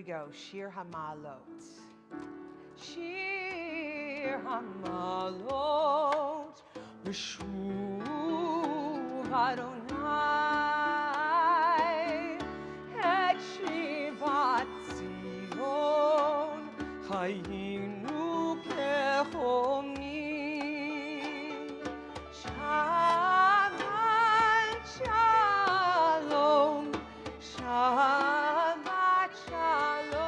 we go. Shir Hamalot. Shir Hamalot. B'shuv Adonai. Et Shivat Zion. Hayinu kechomim. Shabbat Shalom. Shabbat Shalom.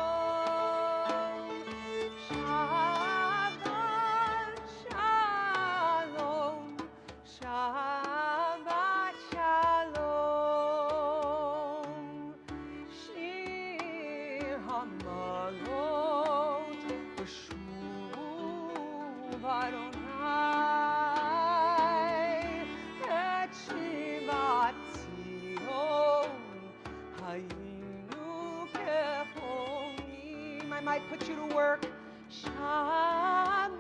Shabbat Shalom. Shabbat Shalom. Shir Hamalot. B'shuv Adonai. Et Shivat Zion. Hayinu kechomim. I might put you to work. Shabbat.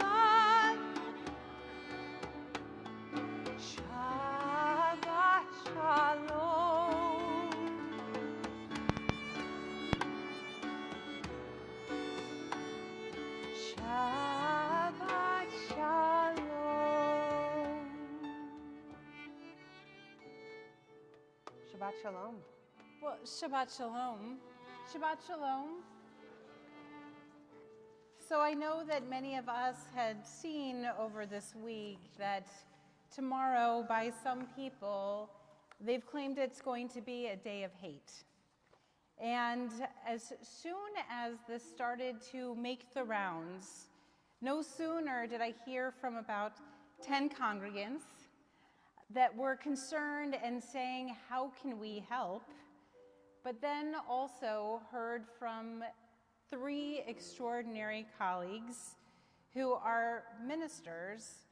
Shabbat Shalom. Shabbat Shalom. Shabbat Shalom. Well, Shabbat Shalom. Shabbat Shalom. So I know that many of us had seen over this week that tomorrow, by some people, they've claimed it's going to be a day of hate. And as soon as this started to make the rounds, no sooner did I hear from about 10 congregants that were concerned and saying, how can we help? But then also heard from 3 extraordinary colleagues who are ministers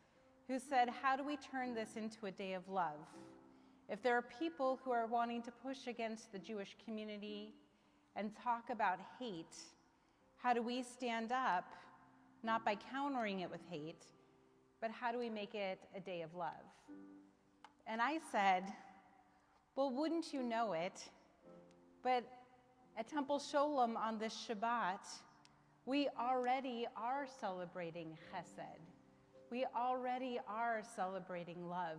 who said, how do we turn this into a day of love? If there are people who are wanting to push against the Jewish community and talk about hate, how do we stand up, not by countering it with hate, but how do we make it a day of love? And I said, well, wouldn't you know it, but at Temple Sholom on this Shabbat, we already are celebrating chesed. We already are celebrating love.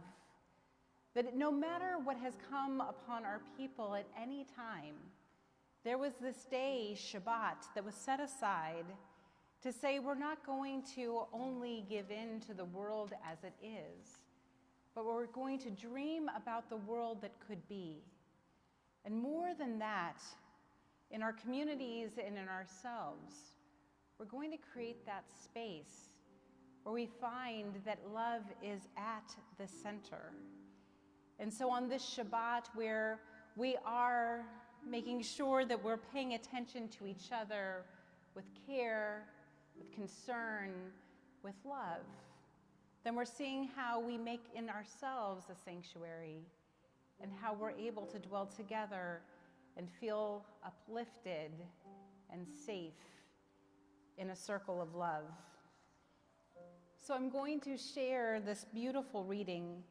That no matter what has come upon our people at any time, there was this day, Shabbat, that was set aside to say we're not going to only give in to the world as it is, but we're going to dream about the world that could be. And more than that, in our communities and in ourselves, we're going to create that space where we find that love is at the center. And so on this Shabbat, where we are making sure that we're paying attention to each other with care, with concern, with love, then we're seeing how we make in ourselves a sanctuary and how we're able to dwell together and feel uplifted and safe in a circle of love. So I'm going to share this beautiful reading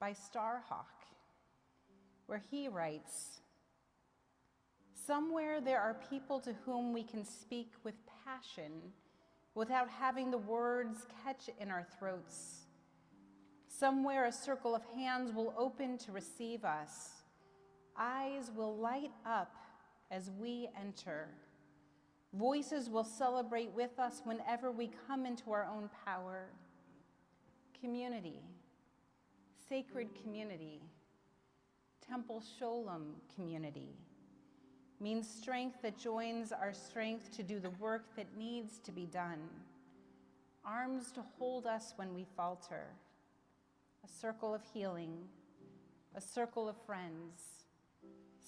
by Starhawk, where he writes, somewhere there are people to whom we can speak with passion without having the words catch in our throats. Somewhere a circle of hands will open to receive us. Eyes will light up as we enter. Voices will celebrate with us whenever we come into our own power. Community, sacred community, Temple Sholom community, means strength that joins our strength to do the work that needs to be done. Arms to hold us when we falter. A circle of healing, a circle of friends,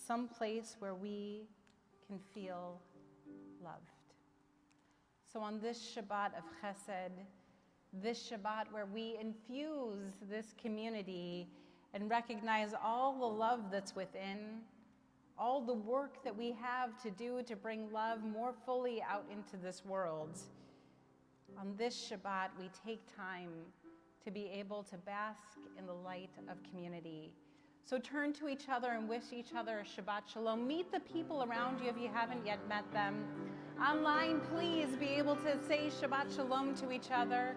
some place where we can feel loved. So on this Shabbat of Chesed, this Shabbat where we infuse this community and recognize all the love that's within, all the work that we have to do to bring love more fully out into this world. On this Shabbat, we take time to be able to bask in the light of community So turn to each other and wish each other a Shabbat Shalom. Meet the people around you if you haven't yet met them. Online, please be able to say Shabbat Shalom to each other.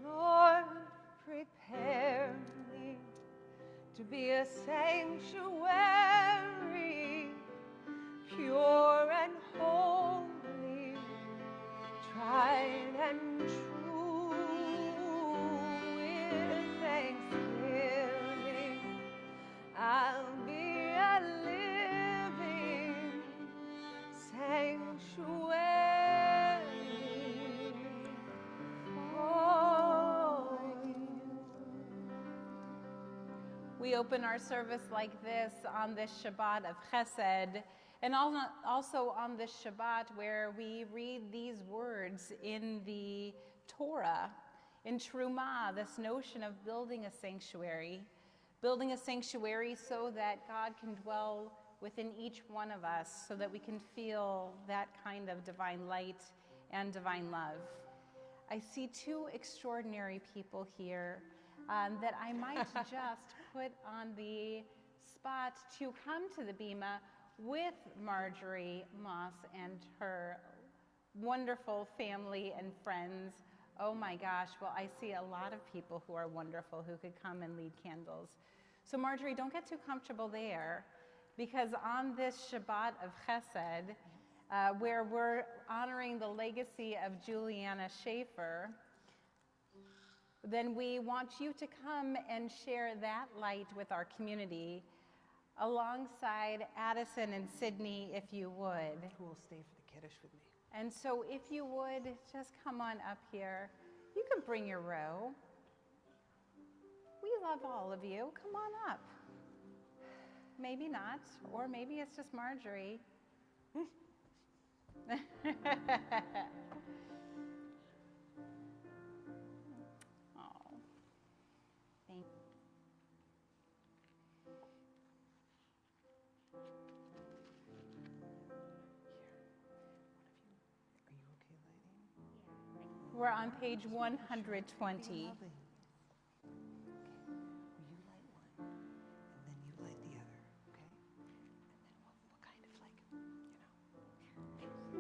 Lord, prepare me to be a sanctuary, pure and holy, tried and true. With thanksgiving, I'll be a living sanctuary for you. We open our service like this on this Shabbat of Chesed, and also on this Shabbat where we read these words in the Torah, in Trumah, this notion of building a sanctuary so that God can dwell within each one of us, so that we can feel that kind of divine light and divine love. I see two extraordinary people here that I might just put on the spot to come to the Bima with Marjorie Moss and her wonderful family and friends. Oh my gosh, well, I see a lot of people who are wonderful who could come and lead candles. So Marjorie, don't get too comfortable there, because on this Shabbat of Chesed, where we're honoring the legacy of Juliana Schaefer, then we want you to come and share that light with our community alongside Addison and Sydney, if you would. Who will stay for the Kiddush with me? And so if you would, just come on up here. You can bring your row. We love all of you. Come on up. Maybe not, or maybe it's just Marjorie. Oh, thank you. Are you okay lighting? We're on page 120. Lovely. Will you light one, and then you light the other, okay? And then we'll kind of like,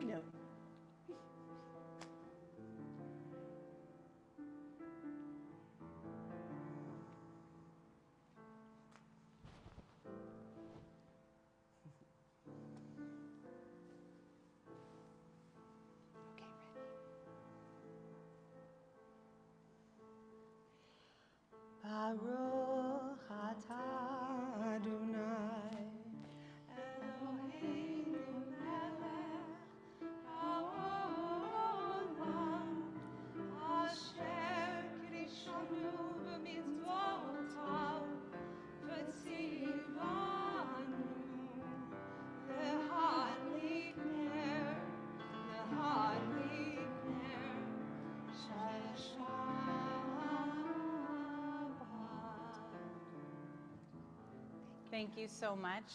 you know. Okay, ready? Baruch atah Adonai Eloheinu melech haolam asher kirishanu b'mitzvotav v'tzivanu l'hadlik ner shel Thank you so much.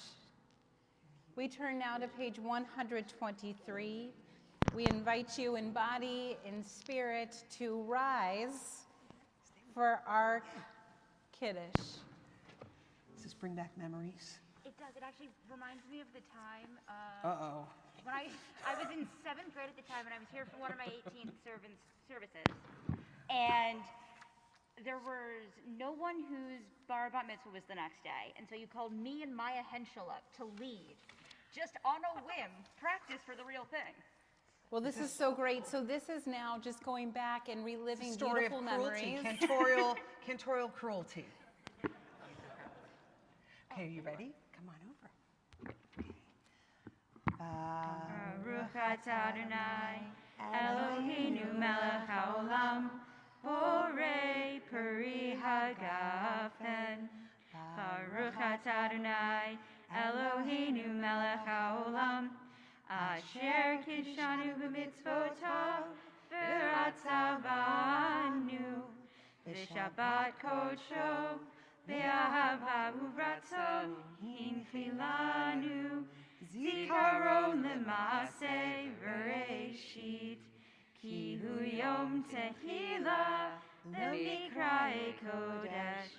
We turn now to page 123. We invite you in body, in spirit, to rise for our Kiddush. Does this bring back memories? It does. It actually reminds me of the time Uh-oh. when I was in 7th grade at the time, and I was here for one of my 18th services. And there was no one whose bar bat mitzvah was the next day. And so you called me and Maya Henschel up to lead, just on a whim, practice for the real thing. Well, this is so great. So this is now just going back and reliving Story of beautiful cruelty, memories. cantorial cruelty. Okay, are you ready? Come on over. Baruch atah Adonai, Eloheinu melech haolam, borei peri hagafen. Baruch atah Adonai, Eloheinu melech haolam, asher kidshanu b'mitzvotav, v'ratzavanu, v'shabbat kodsho, Be'ahava uvratzon hinchilanu zikaron lema'aseh v'reishit ki hu yom tehila lemikra'e kodesh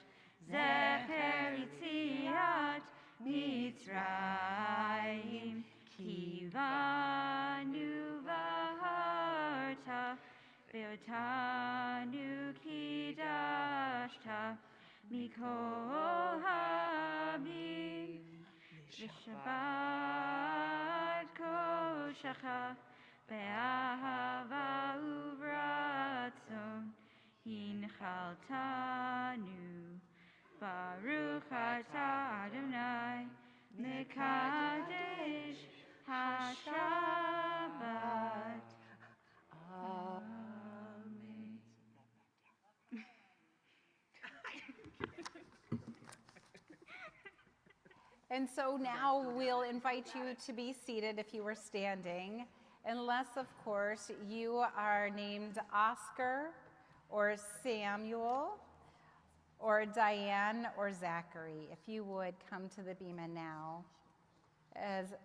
zecher yitziat Mitzrayim ki vanu v'harta ve'otanu kidashta Mikol Habib V'Shabbat Koshecha Be'ahava uvratzon Hinchaltanu Baruch atah Adonai Mekadesh HaShabbat Amen. And so now we'll invite you to be seated if you were standing, unless, of course, you are named Oscar or Samuel or Diane or Zachary. If you would come to the bima now, as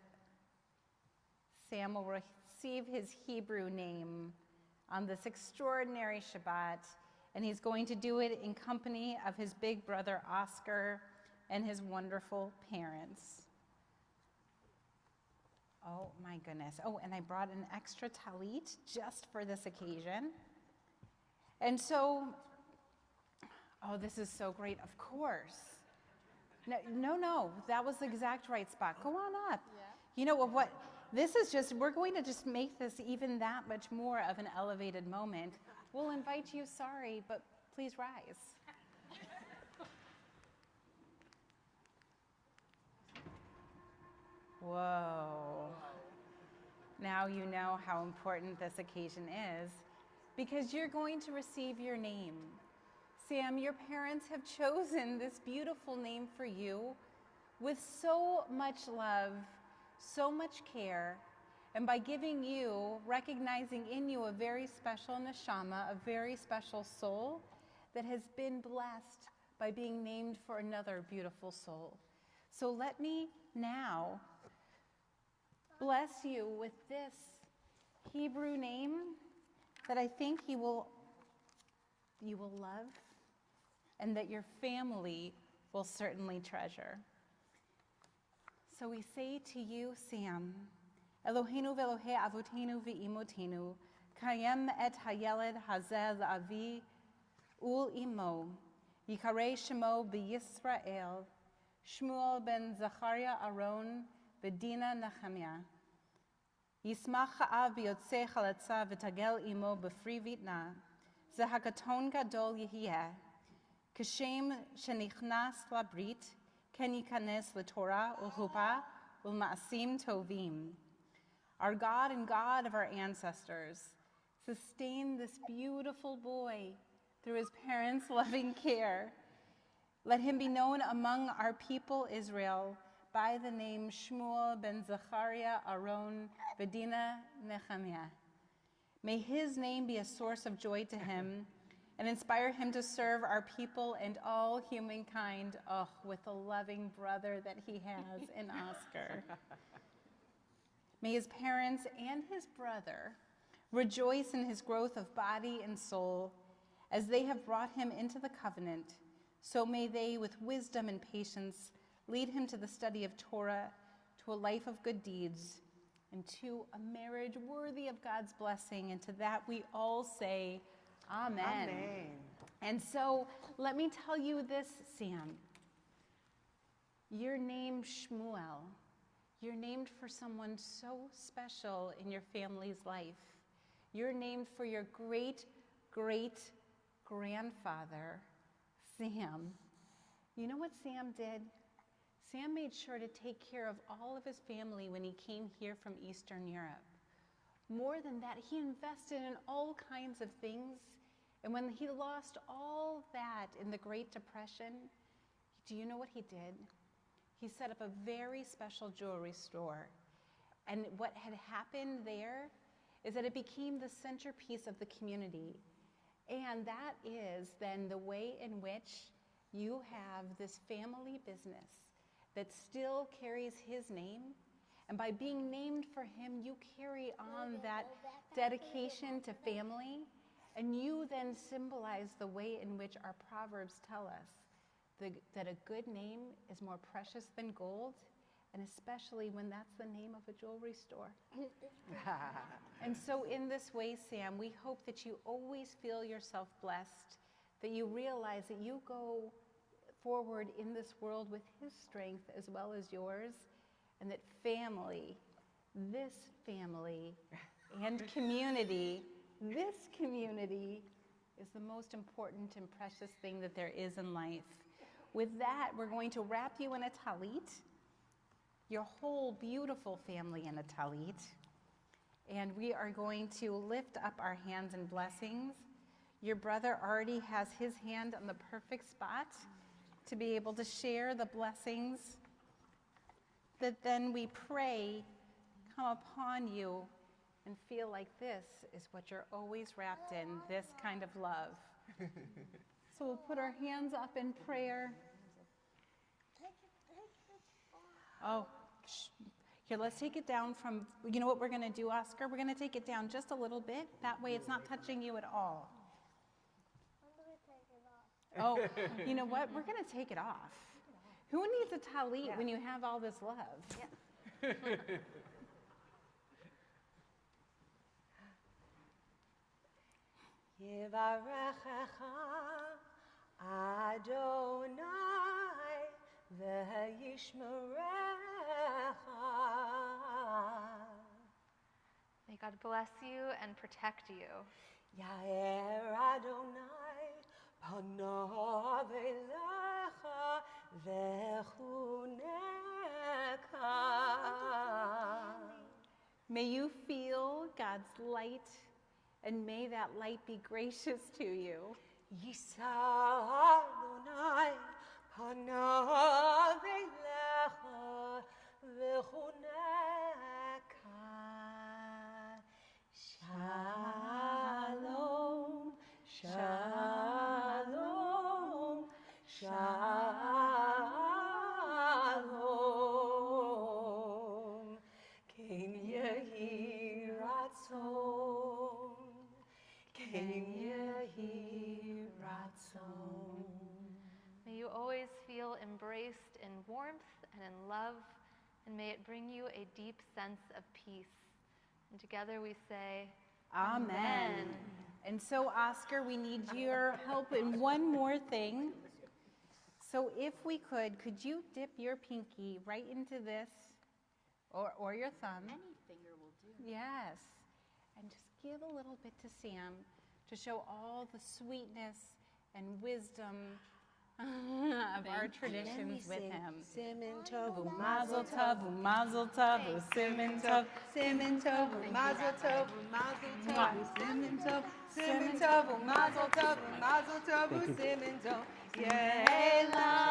Sam will receive his Hebrew name on this extraordinary Shabbat, and he's going to do it in company of his big brother Oscar and his wonderful parents. Oh my goodness. Oh, and I brought an extra talit just for this occasion. And so, oh, this is so great, of course. No, that was the exact right spot. Go on up. Yeah. You know what, this is just, we're going to just make this even that much more of an elevated moment. We'll invite you, sorry, but please rise. Whoa. Now you know how important this occasion is, because you're going to receive your name. Sam, your parents have chosen this beautiful name for you with so much love, so much care, and by giving you, recognizing in you a very special neshama, a very special soul that has been blessed by being named for another beautiful soul. So let me now bless you with this Hebrew name that I think you will love and that your family will certainly treasure. So we say to you, Sam, Eloheinu ve'Elohei avotenu ve'imotenu, kayem et hayeled hazeh la'avi ul imo, yikarei shemo b'Yisrael, Shmuel ben Zachariah Aaron v'Dina Nehemiah. Yismach ha'av b'yotzei chalatza v'tagel imo b'fri vitna, ze hakaton gadol yehiyeh, Kashem shenichnas labrit, ken yikanes l'Torah ul'chuppah ul'ma'asim tovim. Our God and God of our ancestors, sustain this beautiful boy through his parents' loving care. Let him be known among our people Israel by the name Shmuel ben Zachariah Aaron v'Dina Nehemiah. May his name be a source of joy to him and inspire him to serve our people and all humankind, with the loving brother that he has in Oscar. May his parents and his brother rejoice in his growth of body and soul as they have brought him into the covenant. So may they, with wisdom and patience, lead him to the study of Torah, to a life of good deeds, and to a marriage worthy of God's blessing. And to that we all say, Amen. Amen. And so let me tell you this, Sam. You're named Shmuel. You're named for someone so special in your family's life. You're named for your great-great-grandfather, Sam. You know what Sam did? Sam made sure to take care of all of his family when he came here from Eastern Europe. More than that, he invested in all kinds of things. And when he lost all that in the Great Depression, do you know what he did? He set up a very special jewelry store. And what had happened there is that it became the centerpiece of the community. And that is then the way in which you have this family business that still carries his name. And by being named for him, you carry on that dedication to family. And you then symbolize the way in which our Proverbs tell us that a good name is more precious than gold, and especially when that's the name of a jewelry store. And so in this way, Sam, we hope that you always feel yourself blessed, that you realize that you go forward in this world with his strength as well as yours, and that family, this family, and community, this community is the most important and precious thing that there is in life. With that, we're going to wrap you in a talit, your whole beautiful family in a talit, and we are going to lift up our hands in blessings. Your brother already has his hand on the perfect spot to be able to share the blessings that then we pray come upon you and feel like this is what you're always wrapped in, this kind of love. So we'll put our hands up in prayer. Oh, here, let's take it down from, you know what we're going to do, Oscar? We're going to take it down just a little bit. That way it's not touching you at all. Oh, you know what? We're going to take it off. Who needs a talit when you have all this love? Yeah. Yivarechecha Adonai v'yishmerecha. May God bless you and protect you. Yair Adonai panav elecha v'chuneka. May you feel God's light, and may that light be gracious to you. Yisa Adonai panav elecha v'chuneka. Shalom, shalom, shalom. Ken yehi ratzon, ken yehi ratzon. May you always feel embraced in warmth and in love, and may it bring you a deep sense of peace. And together we say, Amen. And so, Oscar, we need your help in one more thing. So if we could you dip your pinky right into this, or your thumb? Any finger will do. Yes. And just give a little bit to Sam to show all the sweetness and wisdom of our traditions with him. Simin tovu, Mazel tov, mazel tov, simin tov, simin tovu, mazel tovu, mazel tovu, simin tov, simin tovu, mazel tovu, mazel tovu, simin tov. Yehelanu,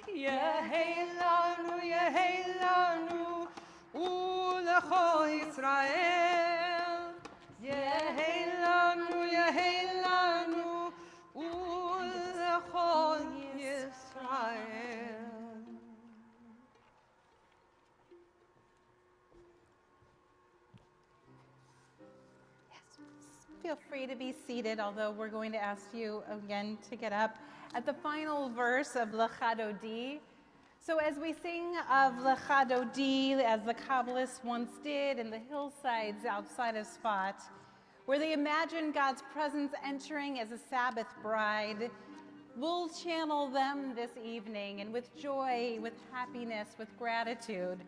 yehelanu, yehelanu, ulecho Yisrael. Yehelanu, yehelanu, ulecho Yisrael. Feel free to be seated, although we're going to ask you again to get up at the final verse of Lecha Dodi. So as we sing of Lecha Dodi, as the Kabbalists once did in the hillsides outside of Sfat, where they imagined God's presence entering as a Sabbath bride, we'll channel them this evening, and with joy, with happiness, with gratitude,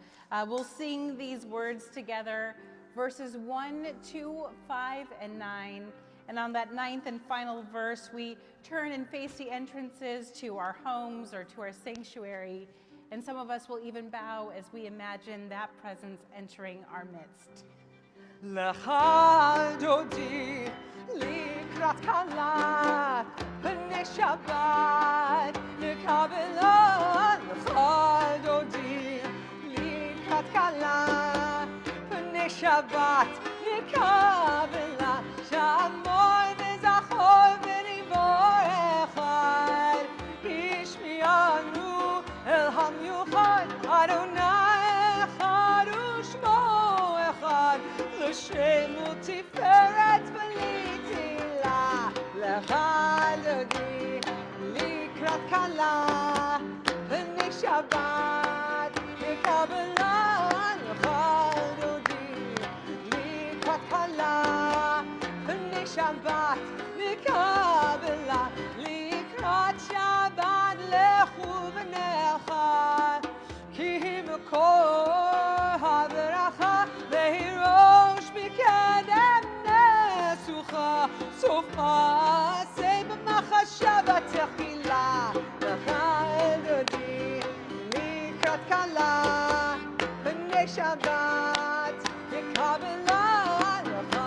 we'll sing these words together, verses 1, 2, 5, and 9. And on that 9th and final verse, we turn and face the entrances to our homes or to our sanctuary. And some of us will even bow as we imagine that presence entering our midst. Lecha Dodi likrat kala b'nei Shabbat nekabela. Lecha Dodi likrat kala b'nei Shabbat nekabela. Shamoy v'zachor v'nivorecha המיוחד, אדוני אחד ושמו אחד, לשם ותפארת ולתהילה, לך דודי לקראת כלה, בני שבת לקבלה, לך דודי לקראת כלה, בני שבת לקבלה, לקראת שבת לכו בניכם, כי מקור הברכה להירוש מקדם נסוכה, סוף מעשה במחשבה תחילה, לך דודי לקראת כלה, בני שבת לקבלה, לך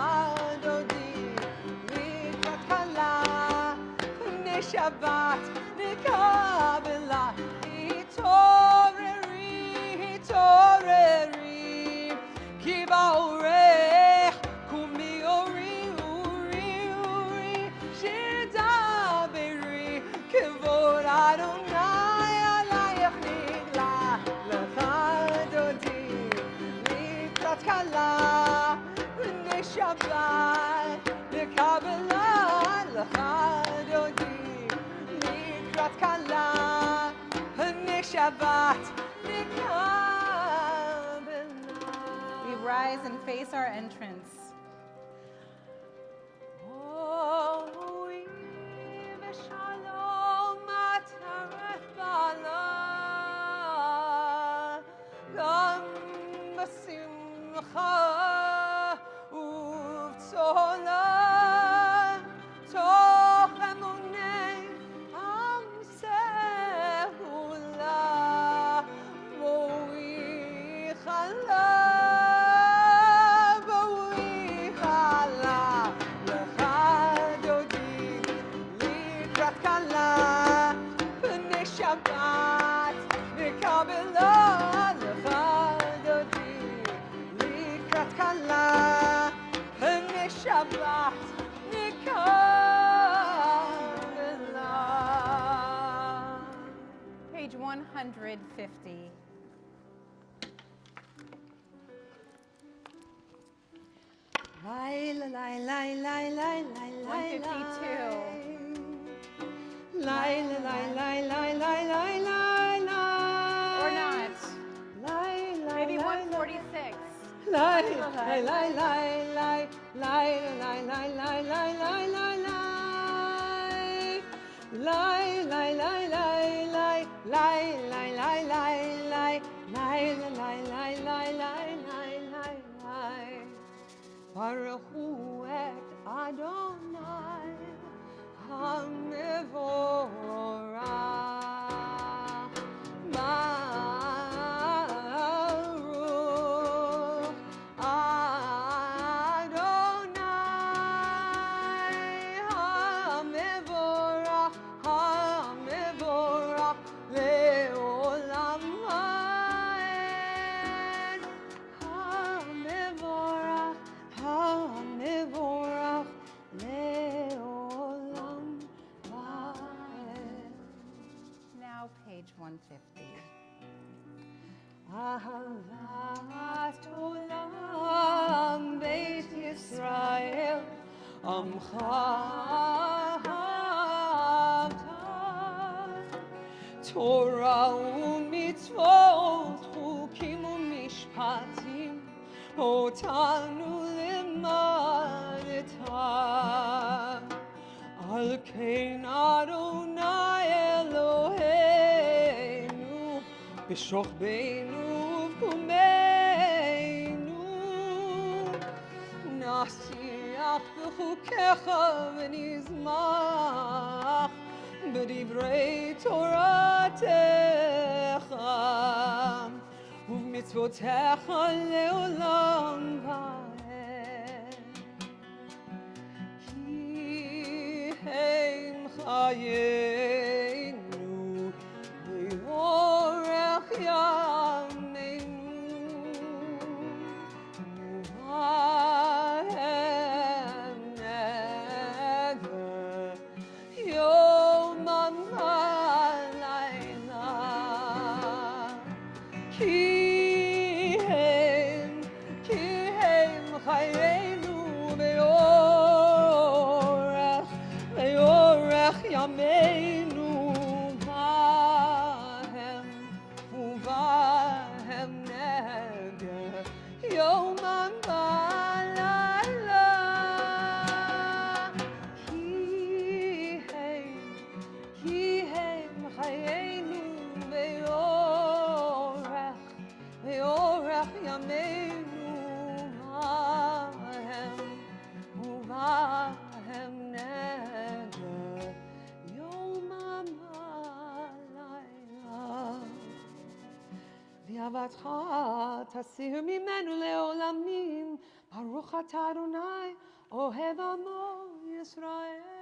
דודי לקראת כלה, בני שבת לקבלה, התעוררי, התעוררי, כי בעורך קומי אורי, אורי, אורי, שיר דברי, כבוד אדוני עלייך נגלה, לך דודי לקראת כלה, בני שבת לקבלה, לך דודי לקראת כלה, בני שבת לקבלה. We rise and face our entrance. בואי בשלום עטרת בעלה, גם בשמחה ובצהלה, תוך אמוני עם סהולה, בואי חלה, בואי חלה, לך דודי לקראת כלה, בני שבת לקבלה, לך דודי לקראת כלה, בני שבת לקבלה. Page 150. Lai, lai, lai, lai, lai, lai, lai, 152. Lai, lai, lai, lai, lai, lai, lai, lai. Or not. Lai, lai, Maybe lai, 146. Lai, lai, lai, lai, lai, lai, lai, lai, lai, lai, lai, lai, lai. Lai, lai, lai, lai, lai, lai, lai, lai, lai, lai, lai, lai, lai, lai, lai, lai, lai. Baruch hu et Adonai HaMevorach, Baruch Adonai HaMevorach, HaMevorach le'olam ha'ed, HaMevorach, HaMevorach le'olam ha'ed. Now page 150. אהבת עולם בית ישראל, עמך אהבת, תורה ומצוות, חוקים ומשפטים, אותנו למדת. על כן אדוני אלוהינו, בשוכבנו ובקומנו, נשיח בחוקיך ונזמח בדברי תורתך, ובמצוותיך לעולם ועד. כי הם חיינו ואורך ימינו, ובהם נגד יומם ולילה. אהבתך תסיר ממנו לעולמים. ברוך אתה אדוני, אוהב עמו ישראל.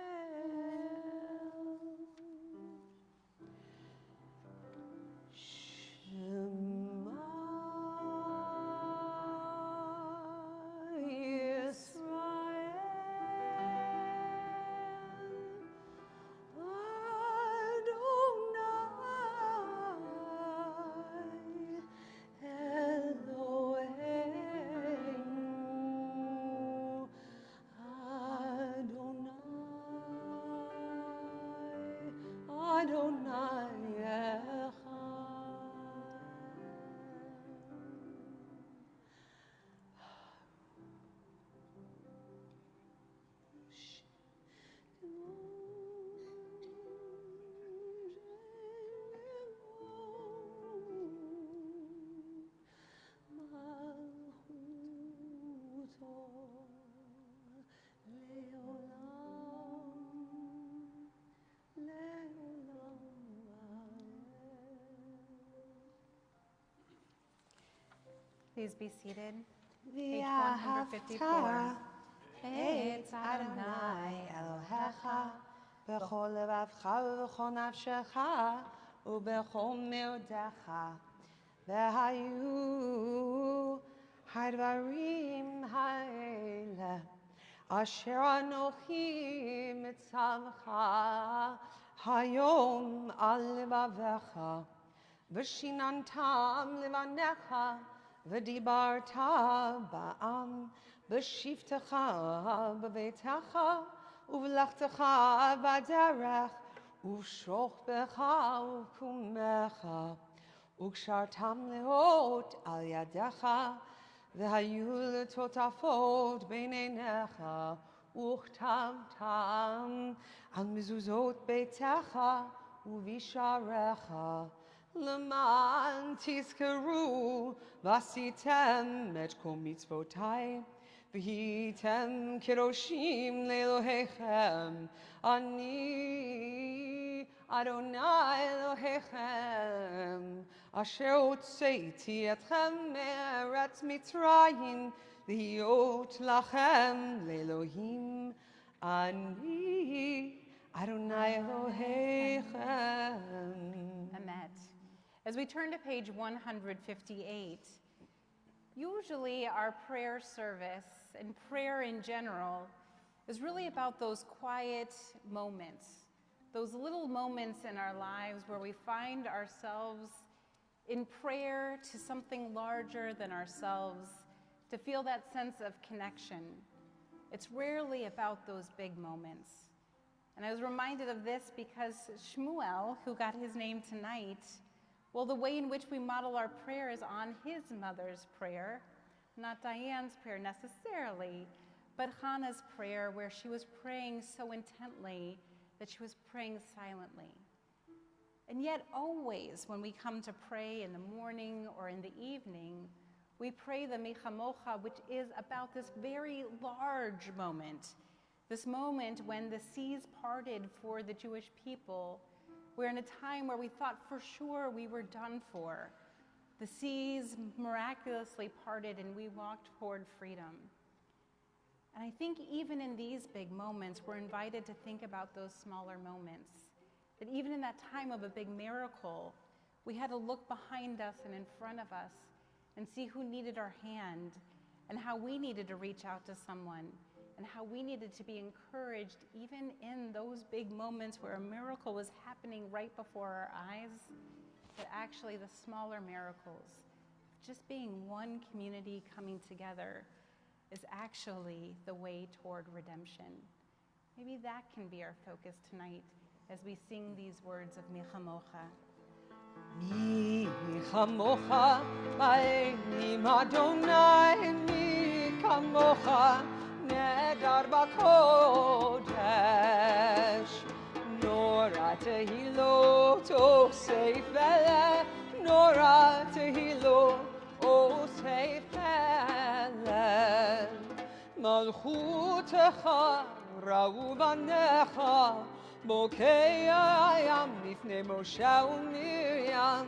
Please be seated. Page 154. את אדוני אלוהיך בכל לבבך ובכל נפשך ובכל מאודך. והיו הדברים האלה אשר אנוכי מצווך היום על לבביך, ושיננתם לבניך, ודיברת בעם בשבתך בביתך ובלכתך בדרך ובשוכבך ובקומך, וקשרתם לאות על ידך, והיו לטוטפות בין עיניך, וכתבתם על מזוזות ביתך ובשעריך, למען תזכרו ועשיתם את כל מצוותיי, והייתם קדושים לאלוהיכם. אני אדוני אלוהיכם, אשר הוצאתי אתכם מארץ מצרים, להיות לכם לאלוהים. אני אדוני אלוהיכם. Amen. As we turn to page 158, usually our prayer service and prayer in general is really about those quiet moments, those little moments in our lives where we find ourselves in prayer to something larger than ourselves, to feel that sense of connection. It's rarely about those big moments. And I was reminded of this because Shmuel, who got his name tonight, well, the way in which we model our prayer is on his mother's prayer, not Diane's prayer necessarily, but Hannah's prayer, where she was praying so intently that she was praying silently. And yet always when we come to pray in the morning or in the evening, we pray the Mechamocha, which is about this very large moment, this moment when the seas parted for the Jewish people. We're in a time where we thought for sure we were done for. The seas miraculously parted and we walked toward freedom. And I think even in these big moments, we're invited to think about those smaller moments. That even in that time of a big miracle, we had to look behind us and in front of us and see who needed our hand and how we needed to reach out to someone and how we needed to be encouraged even in those big moments where a miracle was happening right before our eyes, that actually the smaller miracles, just being one community coming together, is actually the way toward redemption. Maybe that can be our focus tonight as we sing these words of Mechamocha. Mechamocha, Elohim Adonai, Mechamocha, Nedar Bakodesh, Nora Tehilot, O Seifele, Nora Tehilot, O Seifele, Malchutecha, Ra'u Banecha, Bokei Ayam, Lifnei Moshe u'Miriam,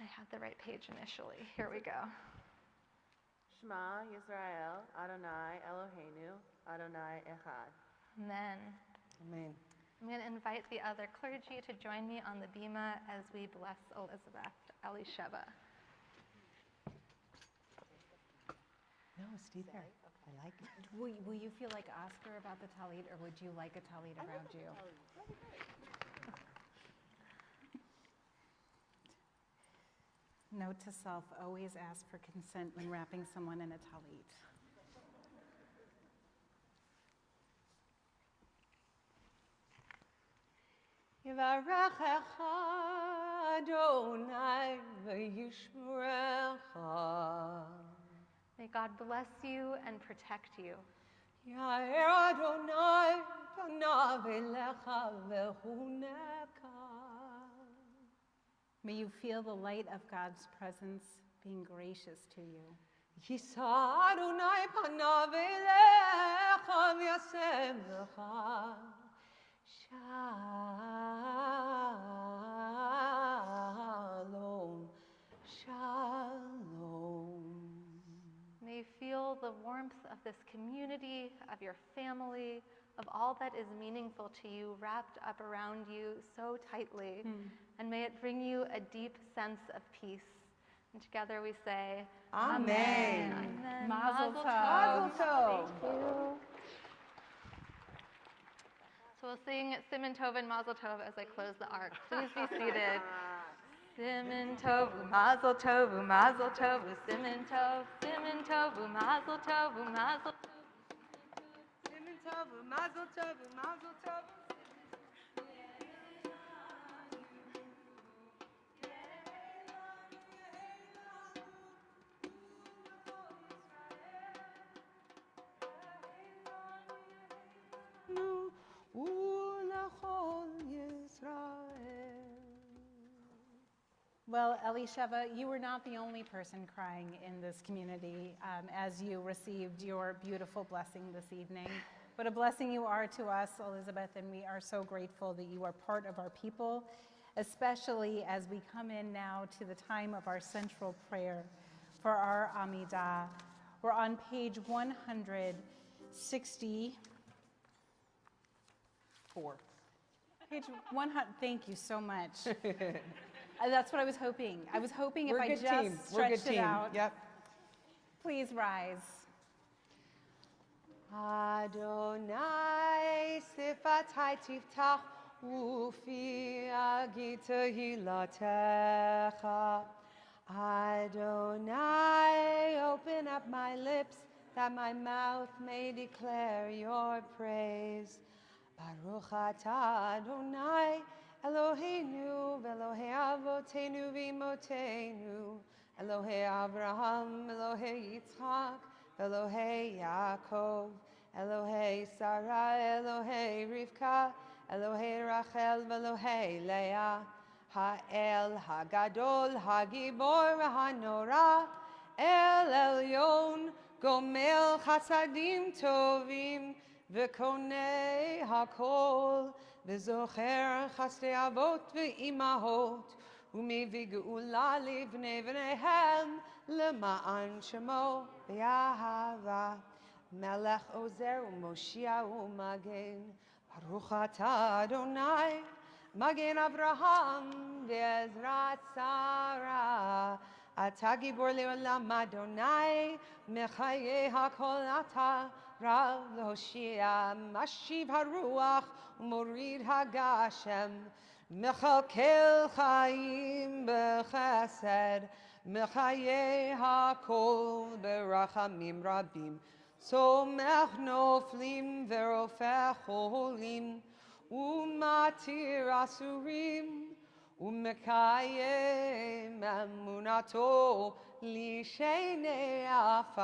I had the right page initially. Here we go. Shema Yisrael, Adonai Eloheinu, Adonai Echad. Amen. Amen. I'm going to invite the other clergy to join me on the bima as we bless Elizabeth Elisheva. No, stay there. I like it. Will you feel like Oscar about the talit, or would you like a talit around you? Note to self, always ask for consent when wrapping someone in a talit. Yivarechecha Adonai v'yishmerecha. May God bless you and protect you. Yair Adonai panav elecha v'chuneka. May you feel the light of God's presence being gracious to you. Yisa Adonai panav elecha v'yasem lecha. Shalom, shalom. May you feel the warmth of this community, of your family, of all that is meaningful to you wrapped up around you so tightly. And may it bring you a deep sense of peace. And together we say, Amen. Amen. Mazel tov. Mazel tov. Thank you. So we'll sing Siman Tov and Mazel Tov as I close the ark. Please be seated. Siman Tov, Mazel Tov, Mazel Tov, Siman Tov, Mazel Tov, Mazel Tov. Siman tov, mazel tov, mazel tov. Well, Elisheva, you were not the only person crying in this community as you received your beautiful blessing this evening. What a blessing you are to us, Elizabeth, and we are so grateful that you are part of our people, especially as we come in now to the time of our central prayer for our Amidah. We're on page 164. Page 100, thank you so much. That's what I was hoping. I was hoping if We're a I good just team. We're a good stretched it team. out. Yep. Please rise. Adonai sifatai tiftach ufi agita hilatecha. Adonai, open up my lips that my mouth may declare your praise. Baruch atah Adonai Eloheinu v'Elohei avotenu v'imotenu Elohei Avraham, Elohei Yitzchak, Elohei Yaakov, Elohei Sarah, Elohei Rivka, Elohei Rachel, Elohei Leah, Ha'el Hagadol, Hagibor, Hanora, El Elyon, Gomel Chasadim Tovim, V'konei Hakol, V'zocher Chasdei Avot V'imahot, ומביא גאולה לבני בניהם למען שמו באהבה. מלך עוזר ומושיע ומגן, ברוך אתה אדוני, מגן אברהם ועזרת שרה. אתה גיבור לעולם אדוני, מחיי הכל אתה רב להושיע, משיב הרוח ומוריד הגשם. מכלכל חיים בחסד, מחיי הכל ברחמים רבים, צומח נופלים ורופא חולים, ומתיר אסורים, ומקיים אמונתו לשני עפר.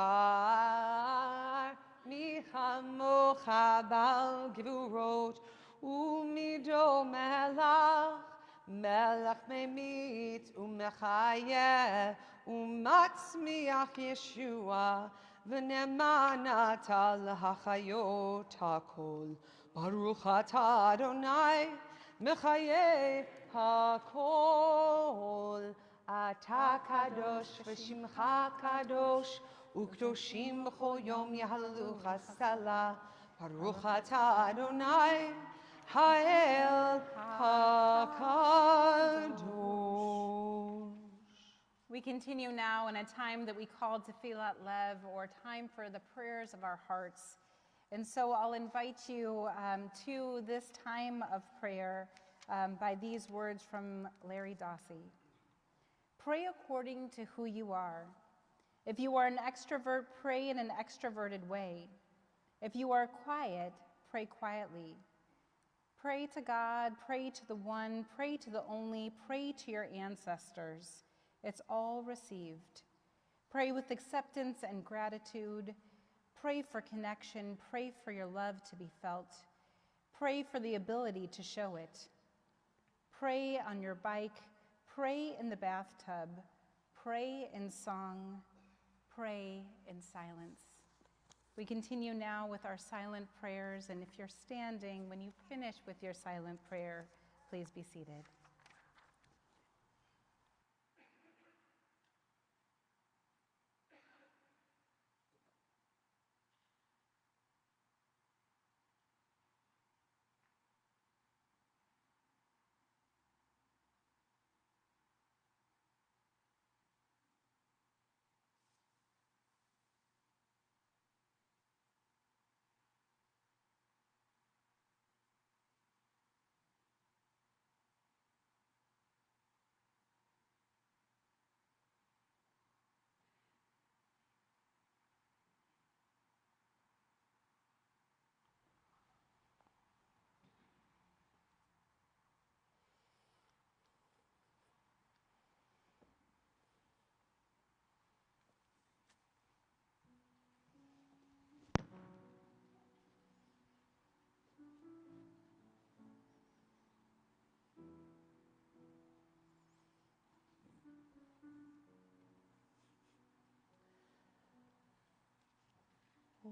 מי כמוך בעל גבורות, ומידו מלך, מלך ממית ומחיה, ומצמיח ישוע, ונאמן אתה להחיות הכל. ברוך אתה אדוני, מחיה הכל. אתה קדוש ושמך קדוש, וקדושים בכל יום יהללוך סלה. ברוך אתה אדוני, האל הקדוש. We continue now in a time that we call Tefillat Lev, or time for the prayers of our hearts. And so I'll invite you to this time of prayer by these words from Larry Dossie. Pray according to who you are. If you are an extrovert, pray in an extroverted way. If you are quiet, pray quietly. Pray to God, pray to the one, pray to the only, pray to your ancestors. It's all received. Pray with acceptance and gratitude. Pray for connection. Pray for your love to be felt. Pray for the ability to show it. Pray on your bike. Pray in the bathtub. Pray in song. Pray in silence. We continue now with our silent prayers, and if you're standing, when you finish with your silent prayer, please be seated.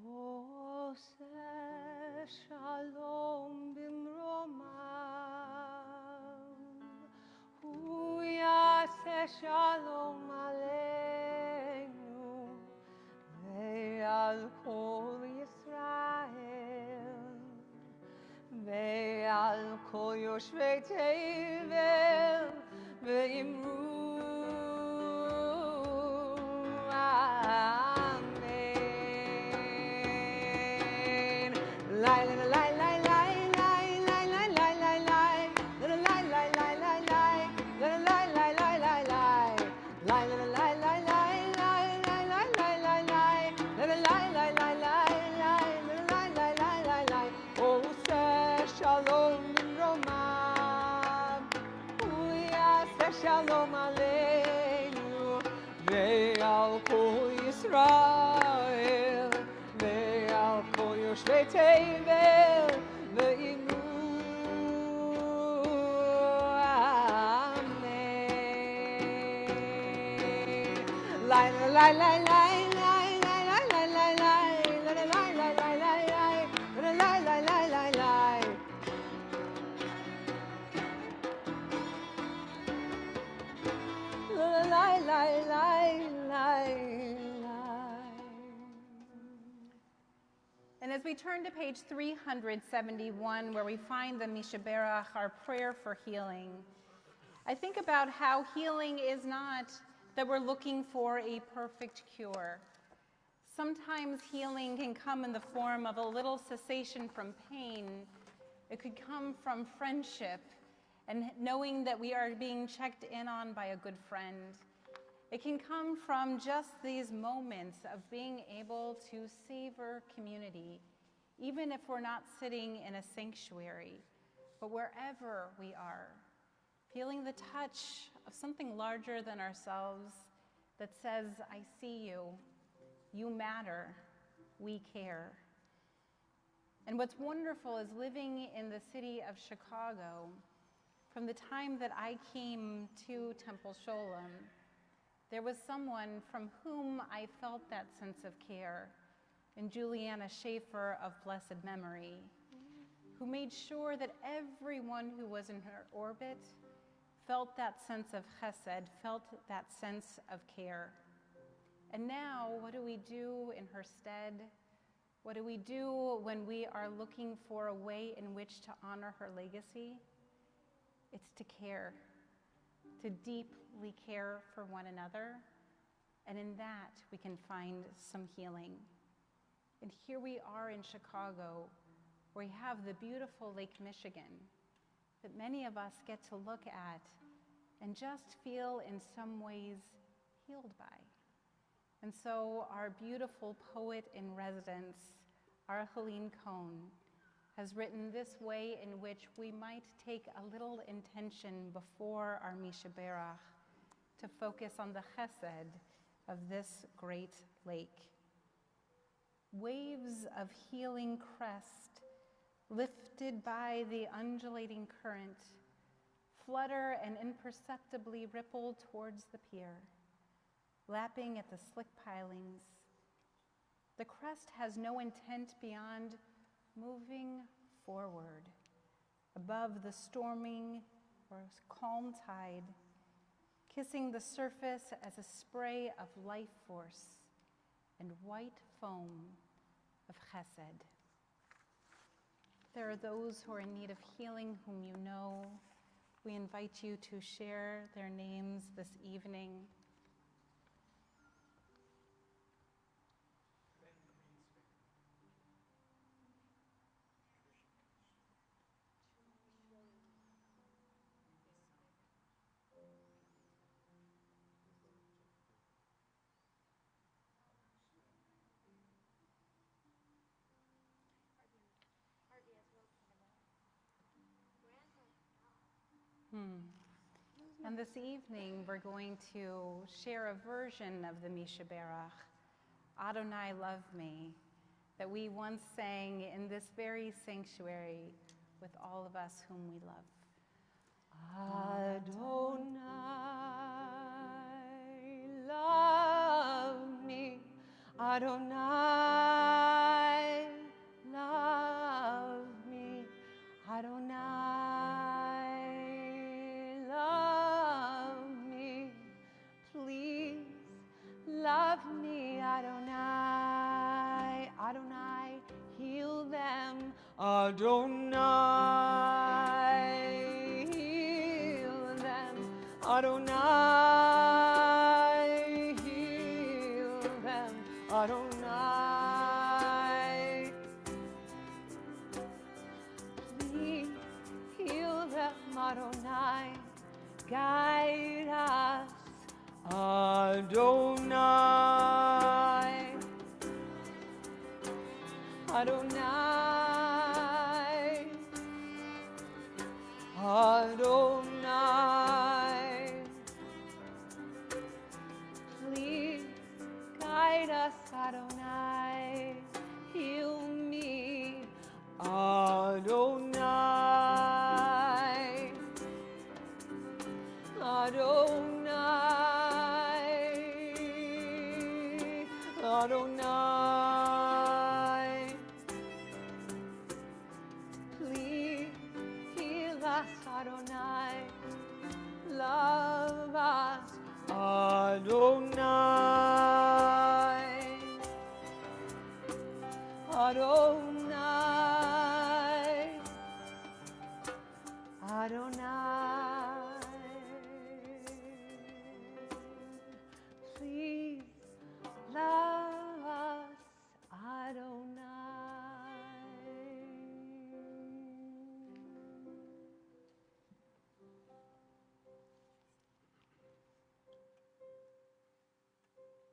עושה שלום במרומיו, הוא יעשה שלום עלינו ועל כל ישראל ועל כל יושבי תבל ואמרו Shalom Aleinu ve'al kol Yisrael ve'al kol yoshvei tevel ve'imru Amen. Lai lai lai lai lai lai lai lai lai lai lai lai lai lai lai lai lai lai lai lai. And as we turn to page 371, where we find the Mishaberach, our prayer for healing, I think about how healing is not that we're looking for a perfect cure. Sometimes healing can come in the form of a little cessation from pain. It could come from friendship and knowing that we are being checked in on by a good friend. It can come from just these moments of being able to savor community, even if we're not sitting in a sanctuary, but wherever we are, feeling the touch of something larger than ourselves that says, I see you, you matter, we care. And what's wonderful is living in the city of Chicago, from the time that I came to Temple Sholom, there was someone from whom I felt that sense of care, in Juliana Schaefer of blessed memory, who made sure that everyone who was in her orbit felt that sense of chesed, felt that sense of care. And now, what do we do in her stead? What do we do when we are looking for a way in which to honor her legacy? It's to care, to deeply care for one another. And in that, we can find some healing. And here we are in Chicago, where we have the beautiful Lake Michigan that many of us get to look at and just feel in some ways healed by. And so our beautiful poet in residence, our Helene Cohn, has written this way in which we might take a little intention before our Misha Berach to focus on the chesed of this great lake. Waves of healing crest, lifted by the undulating current, flutter and imperceptibly ripple towards the pier, lapping at the slick pilings. The crest has no intent beyond moving forward, above the storming or calm tide, kissing the surface as a spray of life force and white foam of chesed. There are those who are in need of healing whom you know. We invite you to share their names this evening. And this evening, we're going to share a version of the Misha Berach, Adonai Love Me, that we once sang in this very sanctuary with all of us whom we love. Adonai, love me. Adonai, love me. Adonai, love me. Please love me, Adonai. Adonai, heal them. Adonai, heal them. Adonai, heal them. Adonai, please heal them. Adonai, guide us. Adonai, Adonai, Adonai, please guide us, Adonai, heal me, Adonai, Adonai, Adonai, please heal us, Adonai, love us, Adonai, Adonai, Adonai, please love us, Adonai.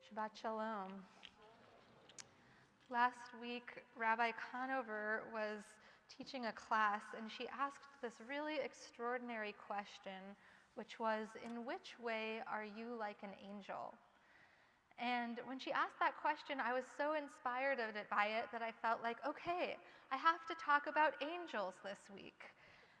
Shabbat Shalom. Last week, Rabbi Conover was teaching a class, and she asked this really extraordinary question, which was, in which way are you like an angel? And when she asked that question, I was so inspired by it that I felt like, okay, I have to talk about angels this week.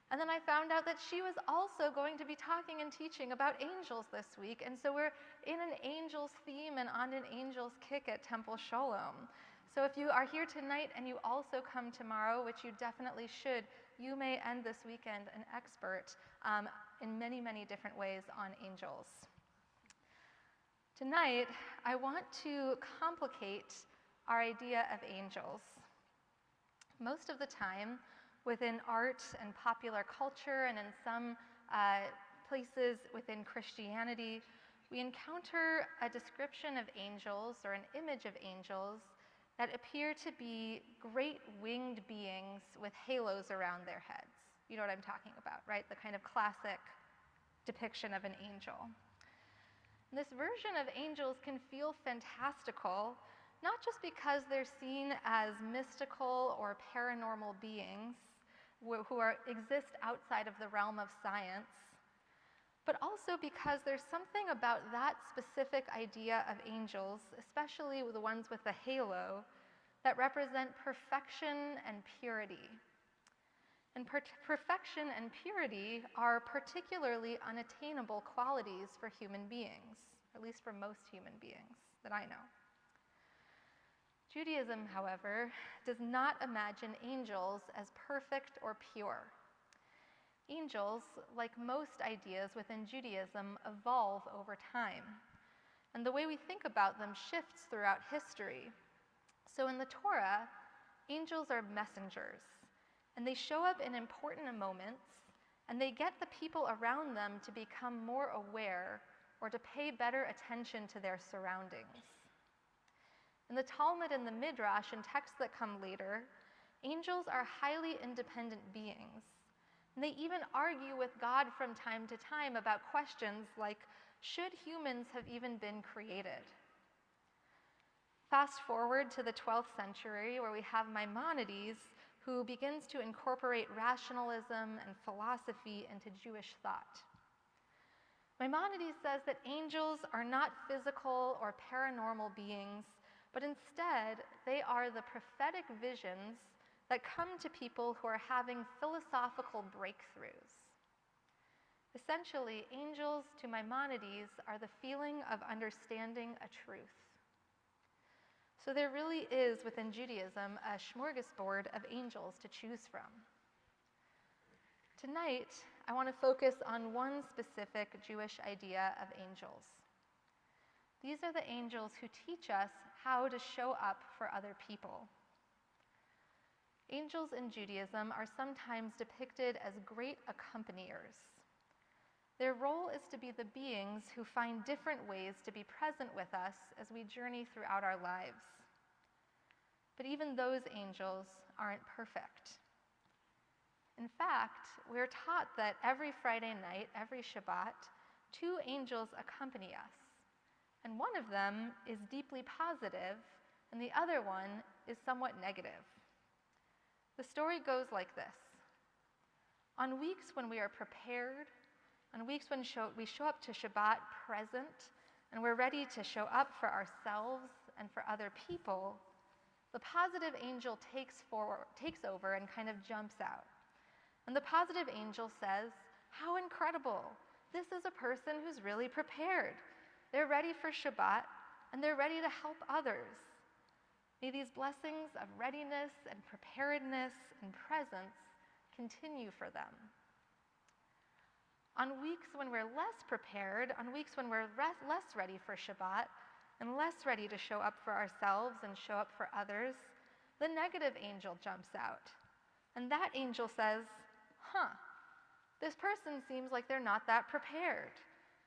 And then I found out that she was also going to be talking and teaching about angels this week. And so we're in an angels theme and on an angels kick at Temple Sholom. So if you are here tonight and you also come tomorrow, which you definitely should, you may end this weekend an expert in many, many different ways on angels. Tonight, I want to complicate our idea of angels. Most of the time, within art and popular culture, and in some places within Christianity, we encounter a description of angels or an image of angels that appear to be great winged beings with halos around their heads. You know what I'm talking about, right? The kind of classic depiction of an angel. And this version of angels can feel fantastical, not just because they're seen as mystical or paranormal beings who exist outside of the realm of science, but also because there's something about that specific idea of angels, especially the ones with the halo, that represent perfection and purity. And perfection and purity are particularly unattainable qualities for human beings, or at least for most human beings that I know. Judaism, however, does not imagine angels as perfect or pure. Angels, like most ideas within Judaism, evolve over time, and the way we think about them shifts throughout history. So in the Torah, angels are messengers, and they show up in important moments, and they get the people around them to become more aware or to pay better attention to their surroundings. In the Talmud and the Midrash and texts that come later, angels are highly independent beings. And they even argue with God from time to time about questions like, should humans have even been created? Fast forward to the 12th century, where we have Maimonides, who begins to incorporate rationalism and philosophy into Jewish thought. Maimonides says that angels are not physical or paranormal beings, but instead they are the prophetic visions that come to people who are having philosophical breakthroughs. Essentially, angels to Maimonides are the feeling of understanding a truth. So there really is, within Judaism, a smorgasbord of angels to choose from. Tonight, I want to focus on one specific Jewish idea of angels. These are the angels who teach us how to show up for other people. Angels in Judaism are sometimes depicted as great accompaniers. Their role is to be the beings who find different ways to be present with us as we journey throughout our lives. But even those angels aren't perfect. In fact, we're taught that every Friday night, every Shabbat, 2 angels accompany us. And one of them is deeply positive, and the other one is somewhat negative. The story goes like this. On weeks when we are prepared, on weeks when we show up to Shabbat present, and we're ready to show up for ourselves and for other people, the positive angel takes over and kind of jumps out. And the positive angel says, "How incredible! This is a person who's really prepared. They're ready for Shabbat, and they're ready to help others. May these blessings of readiness and preparedness and presence continue for them." On weeks when we're less prepared, on weeks when we're less ready for Shabbat, and less ready to show up for ourselves and show up for others, the negative angel jumps out. And that angel says, this person seems like they're not that prepared.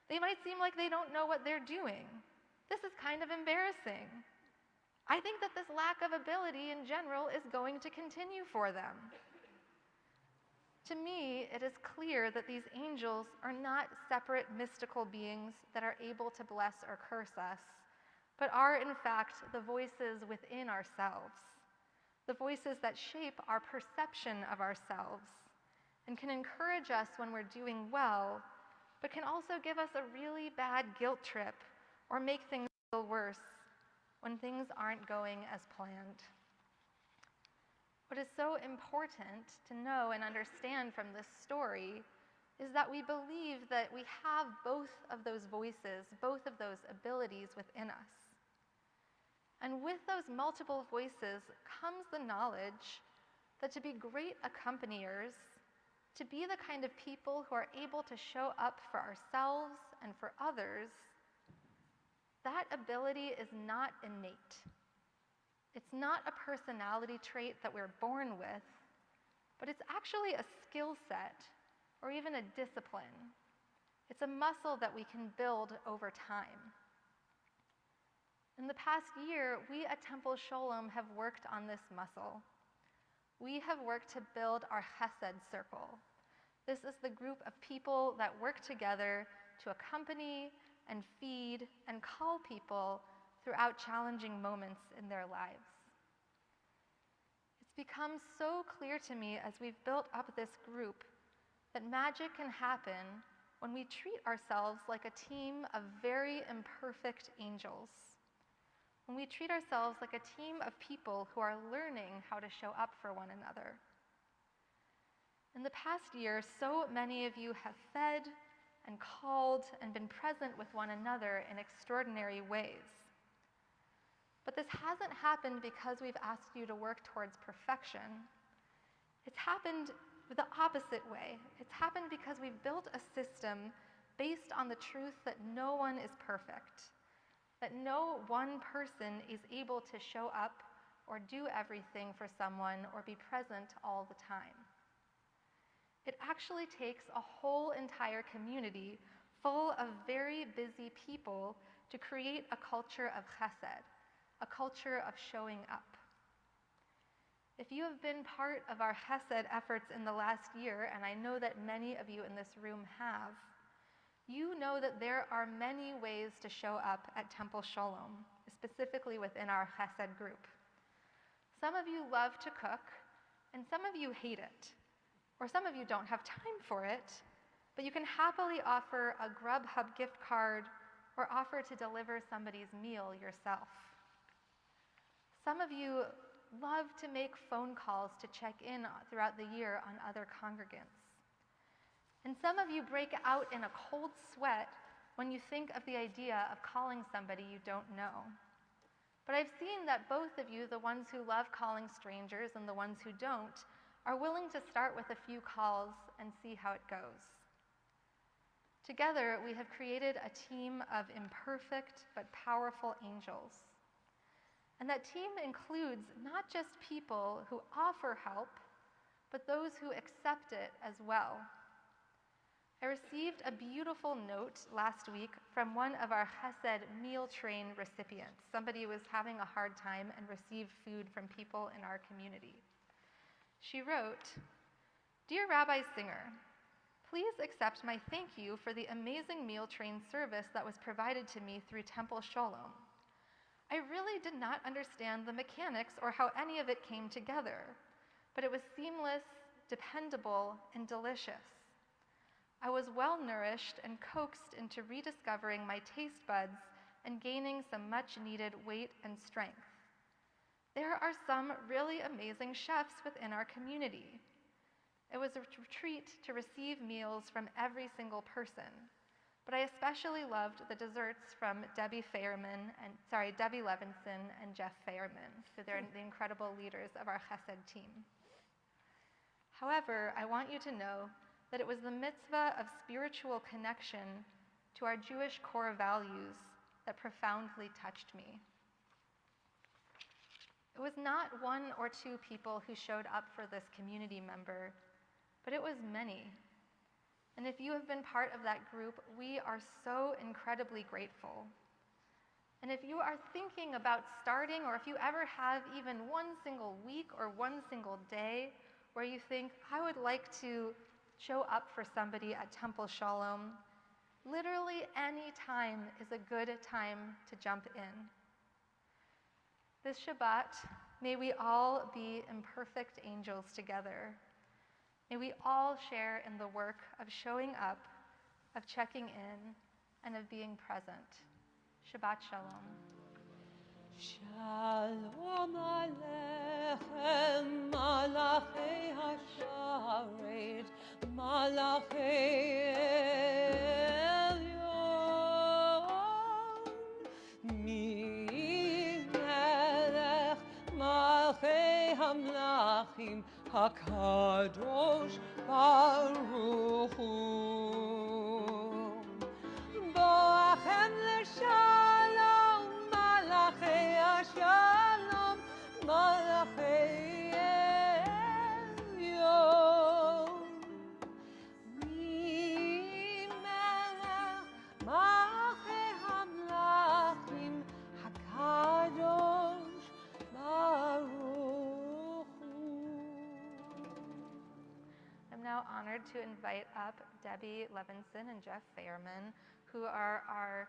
They might seem like they don't know what they're doing. This is kind of embarrassing. I think that this lack of ability in general is going to continue for them. To me, it is clear that these angels are not separate mystical beings that are able to bless or curse us, but are in fact the voices within ourselves, the voices that shape our perception of ourselves and can encourage us when we're doing well, but can also give us a really bad guilt trip or make things feel worse when things aren't going as planned. What is so important to know and understand from this story is that we believe that we have both of those voices, both of those abilities within us. And with those multiple voices comes the knowledge that to be great accompaniers, to be the kind of people who are able to show up for ourselves and for others, that ability is not innate. It's not a personality trait that we're born with, but it's actually a skill set or even a discipline. It's a muscle that we can build over time. In the past year, we at Temple Sholom have worked on this muscle. We have worked to build our Chesed circle. This is the group of people that work together to accompany and feed and call people throughout challenging moments in their lives. It's become so clear to me as we've built up this group that magic can happen when we treat ourselves like a team of very imperfect angels. When we treat ourselves like a team of people who are learning how to show up for one another. In the past year, so many of you have fed and called and been present with one another in extraordinary ways. But this hasn't happened because we've asked you to work towards perfection. It's happened the opposite way. It's happened because we've built a system based on the truth that no one is perfect, that no one person is able to show up or do everything for someone or be present all the time. It actually takes a whole entire community full of very busy people to create a culture of chesed, a culture of showing up. If you have been part of our chesed efforts in the last year, and I know that many of you in this room have, you know that there are many ways to show up at Temple Sholom, specifically within our chesed group. Some of you love to cook, and some of you hate it. Or some of you don't have time for it, but you can happily offer a Grubhub gift card or offer to deliver somebody's meal yourself. Some of you love to make phone calls to check in throughout the year on other congregants. And some of you break out in a cold sweat when you think of the idea of calling somebody you don't know. But I've seen that both of you, the ones who love calling strangers and the ones who don't, are willing to start with a few calls and see how it goes. Together, we have created a team of imperfect but powerful angels. And that team includes not just people who offer help, but those who accept it as well. I received a beautiful note last week from one of our Chesed meal train recipients. Somebody was having a hard time and received food from people in our community. She wrote, "Dear Rabbi Singer, please accept my thank you for the amazing meal train service that was provided to me through Temple Sholom. I really did not understand the mechanics or how any of it came together, but it was seamless, dependable, and delicious. I was well nourished and coaxed into rediscovering my taste buds and gaining some much needed weight and strength. There are some really amazing chefs within our community. It was a treat to receive meals from every single person, but I especially loved the desserts from Debbie Levinson and Jeff Fairman, who they're the incredible leaders of our Chesed team. However, I want you to know that it was the mitzvah of spiritual connection to our Jewish core values that profoundly touched me. It was not one or two people who showed up for this community member, but it was many. And if you have been part of that group, we are so incredibly grateful. And if you are thinking about starting, or if you ever have even one single week or one single day where you think, I would like to show up for somebody at Temple Sholom, literally any time is a good time to jump in. This Shabbat, may we all be imperfect angels together. May we all share in the work of showing up, of checking in, and of being present. Shabbat Shalom. Shalom Aleichem, Malachei Hasharet, Malachei Elyon, Minei המלאכים הקדוש ברוך הוא. בואכם לשלום, מלאכי השלום, מלאכי עליון. ממלך מלאכי המלאכים הקדוש ברוך הוא. I'm now honored to invite up Debbie Levinson and Jeff Fairman, who are our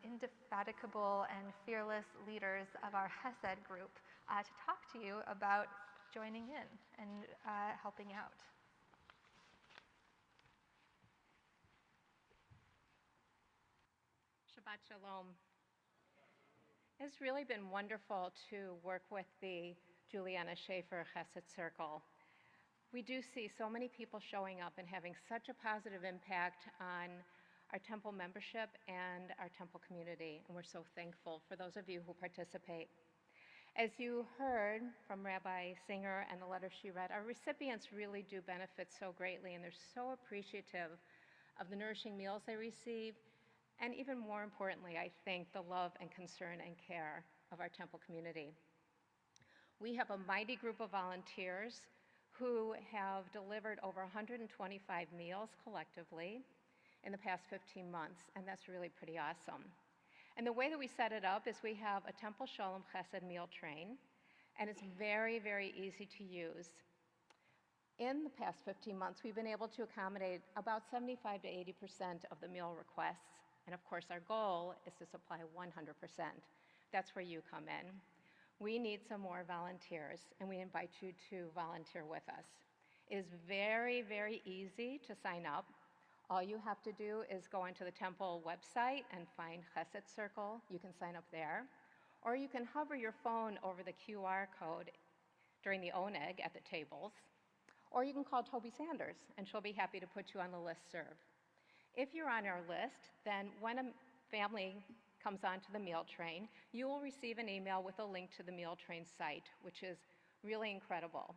indefatigable and fearless leaders of our Chesed group, to talk to you about joining in and helping out. Shabbat Shalom. It's really been wonderful to work with the Juliana Schaefer Chesed Circle. We do see so many people showing up and having such a positive impact on our temple membership and our temple community, and we're so thankful for those of you who participate. As you heard from Rabbi Singer and the letter she read, our recipients really do benefit so greatly, and they're so appreciative of the nourishing meals they receive, and even more importantly, I think, the love and concern and care of our temple community. We have a mighty group of volunteers who have delivered over 125 meals collectively in the past 15 months, and that's really pretty awesome. And the way that we set it up is we have a Temple Sholom Chesed meal train, and it's very, very easy to use. In the past 15 months, we've been able to accommodate about 75 to 80% of the meal requests, and of course our goal is to supply 100%. That's where you come in. We need some more volunteers, and we invite you to volunteer with us. It is very, very easy to sign up. All you have to do is go onto the temple website and find Chesed Circle. You can sign up there. Or you can hover your phone over the QR code during the oneg at the tables. Or you can call Toby Sanders, and she'll be happy to put you on the listserv. If you're on our list, then when a family comes onto the meal train, you will receive an email with a link to the meal train site, which is really incredible.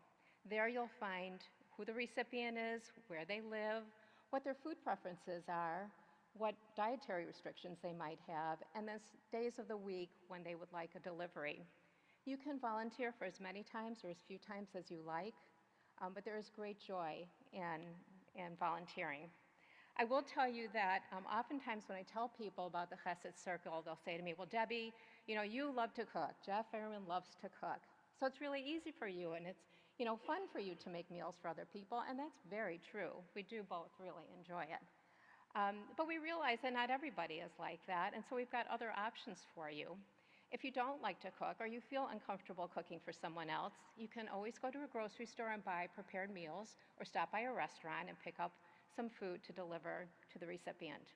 There you'll find who the recipient is, where they live, what their food preferences are, what dietary restrictions they might have, and then days of the week when they would like a delivery. You can volunteer for as many times or as few times as you like, but there is great joy in volunteering. I will tell you that oftentimes when I tell people about the Chesed Circle, they'll say to me, well, Debbie, you love to cook. Jeff Fairman loves to cook. So it's really easy for you, and it's fun for you to make meals for other people, and that's very true. We do both really enjoy it. But we realize that not everybody is like that, and so we've got other options for you. If you don't like to cook or you feel uncomfortable cooking for someone else, you can always go to a grocery store and buy prepared meals or stop by a restaurant and pick up some food to deliver to the recipient.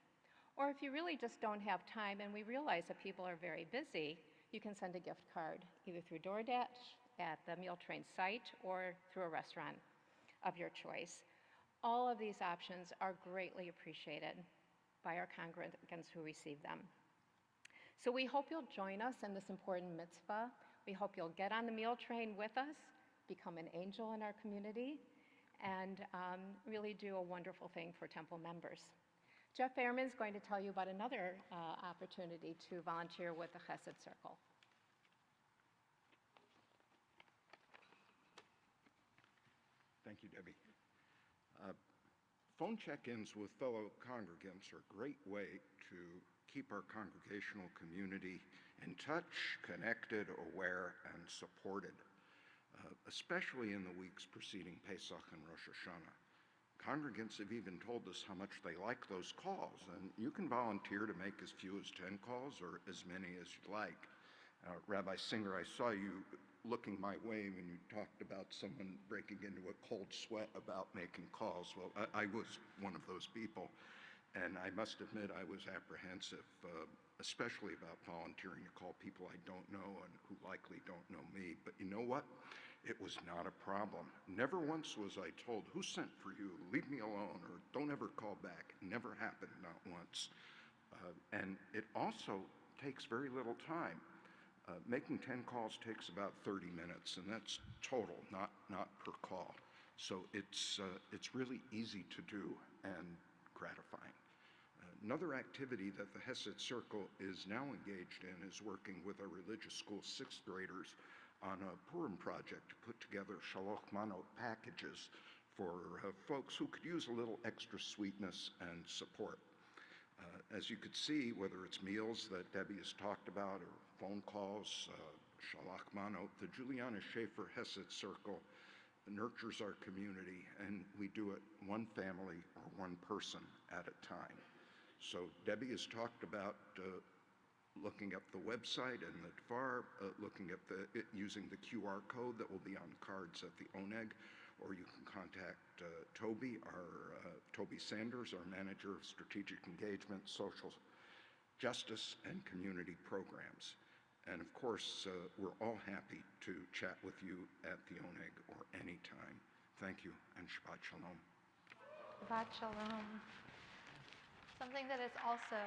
Or if you really just don't have time, and we realize that people are very busy, you can send a gift card either through DoorDash at the meal train site or through a restaurant of your choice. All of these options are greatly appreciated by our congregants who receive them. So we hope you'll join us in this important mitzvah. We hope you'll get on the meal train with us, become an angel in our community, and really do a wonderful thing for temple members. Jeff Fairman is going to tell you about another opportunity to volunteer with the Chesed Circle. Thank you, Debbie. Phone check-ins with fellow congregants are a great way to keep our congregational community in touch, connected, aware, and supported, especially in the weeks preceding Pesach and Rosh Hashanah. Congregants have even told us how much they like those calls, and you can volunteer to make as few as 10 calls or as many as you'd like. Rabbi Singer, I saw you looking my way when you talked about someone breaking into a cold sweat about making calls. Well, I was one of those people, and I must admit I was apprehensive, especially about volunteering to call people I don't know and who likely don't know me. But you know what? It was not a problem. Never once was I told, who sent for you? Leave me alone, or don't ever call back. It never happened, not once. And it also takes very little time. Making 10 calls takes about 30 minutes, and that's total, not per call. So it's really easy to do and gratifying. Another activity that the Hesed Circle is now engaged in is working with our religious school sixth graders on a Purim project to put together Sholom packages for folks who could use a little extra sweetness and support. As you could see, whether it's meals that Debbie has talked about or phone calls, Shalach the Juliana Schaefer Hesed Circle nurtures our community, and we do it one family or one person at a time. So Debbie has talked about looking up the website and the DVAR, looking at using the QR code that will be on cards at the ONEG, or you can contact Toby Sanders, our Manager of Strategic Engagement, Social Justice, and Community Programs. And of course, we're all happy to chat with you at the ONEG or anytime. Thank you, and Shabbat Shalom. Shabbat Shalom. Something that is also,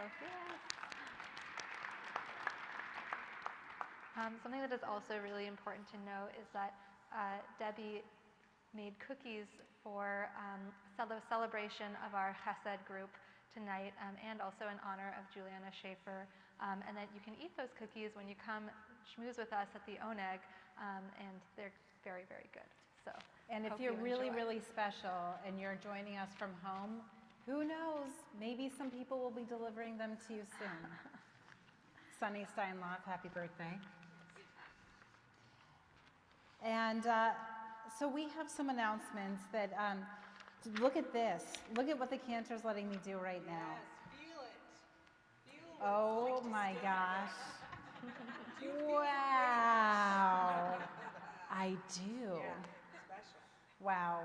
something that is also really important to know is that Debbie made cookies for the celebration of our Chesed group tonight, and also in honor of Juliana Schaefer, and that you can eat those cookies when you come schmooze with us at the ONEG, and they're very, very good. So, and if you're really, really special and you're joining us from home, who knows, maybe some people will be delivering them to you soon. Sunny Steinloff, happy birthday. And so we have some announcements that, look at this. Look at what the cantor's letting me do right now. Yes, feel it. Feel what Oh it's like my to gosh. stand there. Wow. I do. Yeah, special. Wow.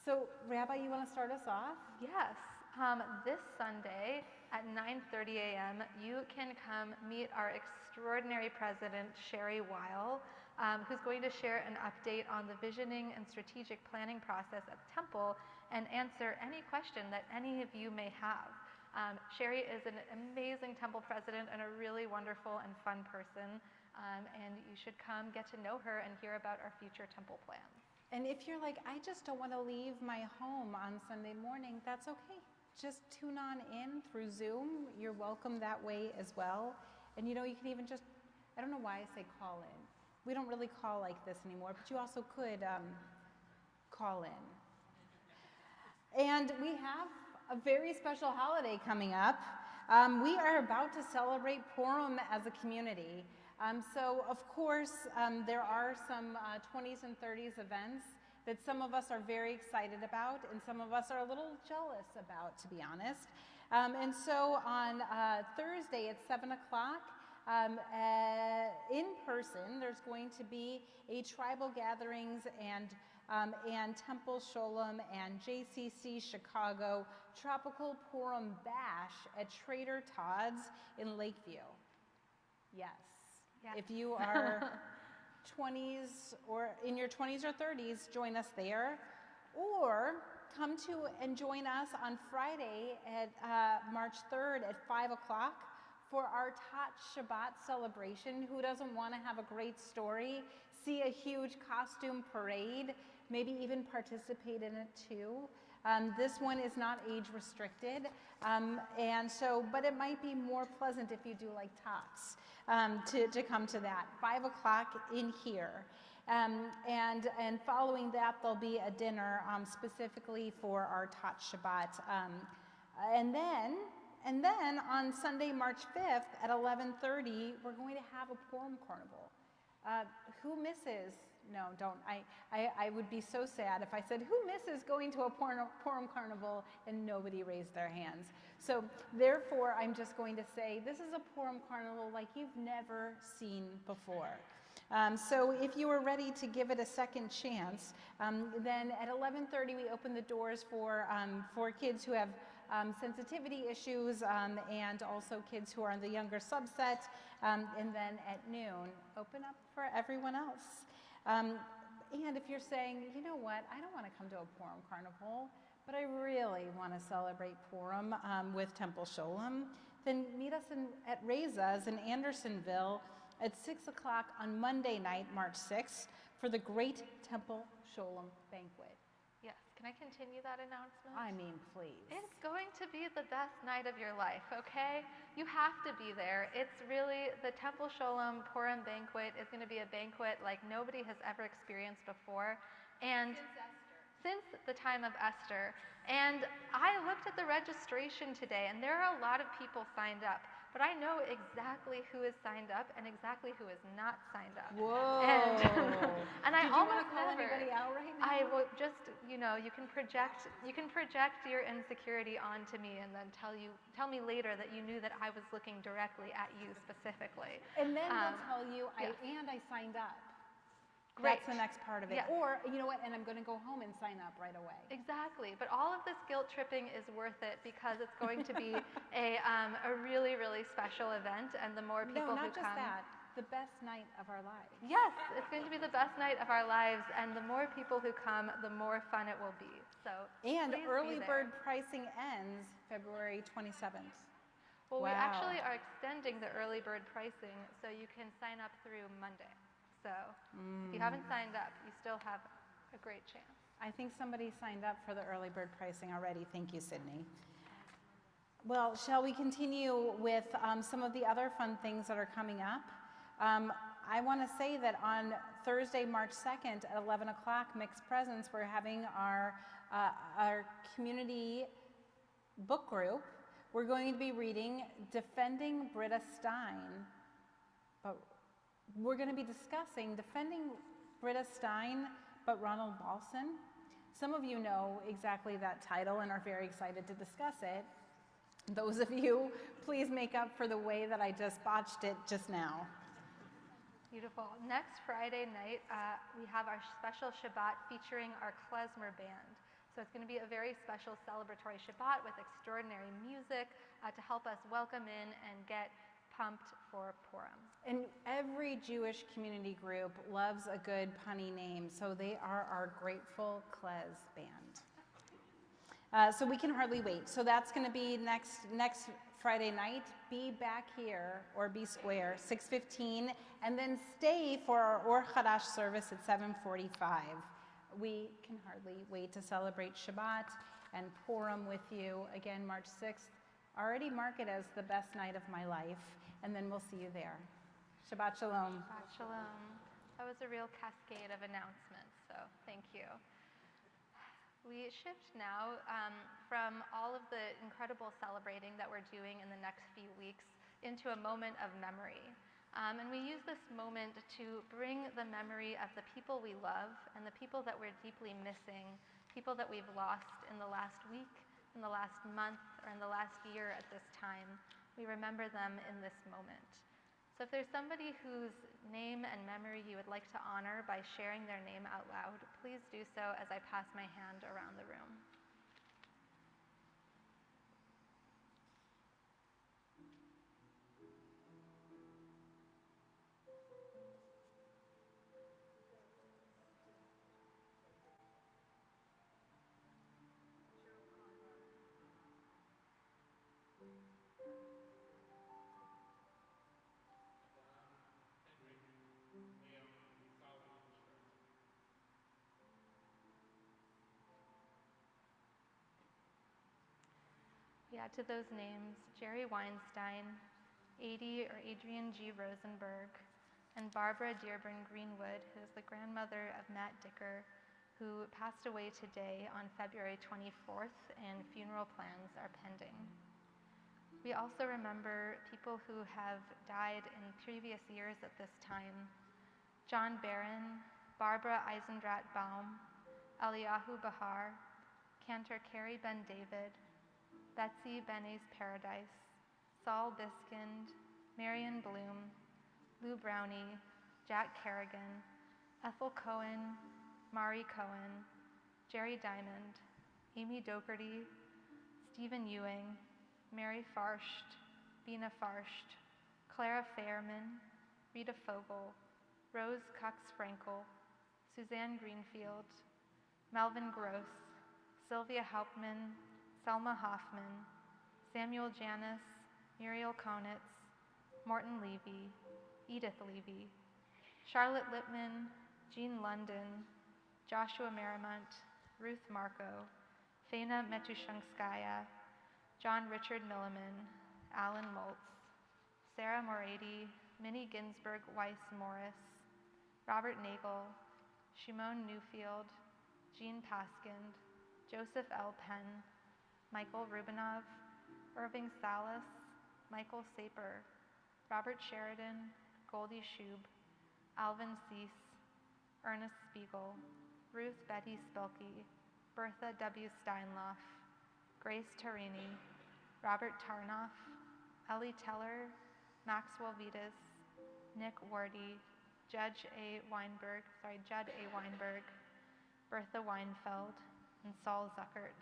So, Rabbi, you want to start us off? Yes. This Sunday at 9:30 a.m., you can come meet our extraordinary president, Sherry Weil, who's going to share an update on the visioning and strategic planning process at the Temple and answer any question that any of you may have. Sherry is an amazing Temple president and a really wonderful and fun person, and you should come get to know her and hear about our future Temple plans. And if you're like, I just don't want to leave my home on Sunday morning, that's okay. Just tune on in through Zoom. You're welcome that way as well. And you know, you can even just, I don't know why I say call in. We don't really call like this anymore, but you also could call in. And we have a very special holiday coming up. We are about to celebrate Purim as a community. So of course, there are some 20s and 30s events that some of us are very excited about and some of us are a little jealous about, to be honest. And so on Thursday at 7 o'clock, in person, there's going to be a tribal gatherings and Temple Sholom and JCC Chicago Tropical Purim Bash at Trader Todd's in Lakeview. Yes. Yes. If you are 20s or in your 20s or 30s, join us there. Or come to and join us on Friday at March 3rd at 5 o'clock for our Tot Shabbat celebration. Who doesn't want to have a great story, see a huge costume parade, maybe even participate in it too? This one is not age restricted, and so, but it might be more pleasant if you do like tots to come to that. 5 o'clock in here. And following that, there'll be a dinner specifically for our Tot Shabbat. And then on Sunday, March 5th at 11:30, we're going to have a Purim Carnival. Who misses? No, don't. I would be so sad if I said, who misses going to a Purim Carnival, and nobody raised their hands. So therefore, I'm just going to say, this is a Purim Carnival like you've never seen before. So if you are ready to give it a second chance, then at 11:30 we open the doors for kids who have sensitivity issues and also kids who are in the younger subset, and then at noon, open up for everyone else. And if you're saying, you know what, I don't want to come to a Purim Carnival, but I really want to celebrate Purim with Temple Sholom, then meet us at Reza's in Andersonville at 6 o'clock on Monday night, March 6th, for the Great Temple Sholom Banquet. Yes, can I continue that announcement? I mean, please. It's going to be the best night of your life, okay? You have to be there. It's really, the Temple Sholom Purim banquet is going to be a banquet like nobody has ever experienced before. And since the time of Esther. And I looked at the registration today, and there are a lot of people signed up. But I know exactly who is signed up and exactly who is not signed up. Whoa. And I Did you want almost to call never, anybody out right now? I will just, you know, you can project your insecurity onto me and then tell me later that you knew that I was looking directly at you specifically. And then they'll tell you, yes. I signed up. Great. That's the next part of it. Yes. Or, you know what, and I'm going to go home and sign up right away. Exactly. But all of this guilt tripping is worth it because it's going to be a really, really special event. And the more people No, who not just come. that. The best night of our lives. Yes, it's going to be the best night of our lives. And the more people who come, the more fun it will be. So And please early be bird there. pricing ends February 27th. Well, we Wow. actually are extending the early bird pricing so you can sign up through Monday. So if you haven't signed up, you still have a great chance. I think somebody signed up for the early bird pricing already. Thank you, Sydney. Well, shall we continue with some of the other fun things that are coming up? I want to say that on Thursday, March 2nd at 11 o'clock, Mixed Presence, we're having our community book group. We're going to be reading Defending Britta Stein, but we're going to be discussing Defending Britta Stein, but Ronald Balson. Some of you know exactly that title and are very excited to discuss it. Those of you, please make up for the way that I just botched it just now. Beautiful. Next Friday night, we have our special Shabbat featuring our klezmer band. So it's going to be a very special celebratory Shabbat with extraordinary music to help us welcome in and get pumped for Purim. And every Jewish community group loves a good punny name, so they are our Grateful Klez Band. So we can hardly wait. So that's going to be next Friday night. Be back here, or be square, 6:15, and then stay for our Or Chadash service at 7:45. We can hardly wait to celebrate Shabbat and Purim with you. Again, March 6th. Already mark it as the best night of my life, and then we'll see you there. Shabbat Shalom. Shabbat Shalom. That was a real cascade of announcements, so thank you. We shift now from all of the incredible celebrating that we're doing in the next few weeks into a moment of memory. And we use this moment to bring the memory of the people we love and the people that we're deeply missing, people that we've lost in the last week, in the last month, or in the last year at this time. We remember them in this moment. So if there's somebody whose name and memory you would like to honor by sharing their name out loud, please do so as I pass my hand around the room. We add to those names Jerry Weinstein, Adrian G. Rosenberg, and Barbara Dearborn Greenwood, who is the grandmother of Matt Dicker, who passed away today on February 24th, and funeral plans are pending. We also remember people who have died in previous years at this time: John Barron, Barbara Eisendrat Baum, Eliyahu Bahar, Cantor Carrie Ben David, Betsy Benez Paradise, Saul Biskind, Marion Bloom, Lou Brownie, Jack Kerrigan, Ethel Cohen, Mari Cohen, Jerry Diamond, Amy Doherty, Stephen Ewing, Mary Farsht, Bina Farsht, Clara Fairman, Rita Fogel, Rose Cox-Frankel, Suzanne Greenfield, Melvin Gross, Sylvia Hauptman, Selma Hoffman, Samuel Janis, Muriel Konitz, Morton Levy, Edith Levy, Charlotte Lippman, Jean London, Joshua Maramont, Ruth Marco, Faina Metushunskaya, John Richard Milliman, Alan Moltz, Sarah Morady, Minnie Ginsburg Weiss Morris, Robert Nagel, Shimon Newfield, Jean Paskind, Joseph L. Penn, Michael Rubinov, Irving Salas, Michael Saper, Robert Sheridan, Goldie Shube, Alvin Cease, Ernest Spiegel, Ruth Betty Spelke, Bertha W. Steinloff, Grace Tarini, Robert Tarnoff, Ellie Teller, Maxwell Vitas, Nick Wardy, Judd A. Weinberg, Bertha Weinfeld, and Saul Zuckert.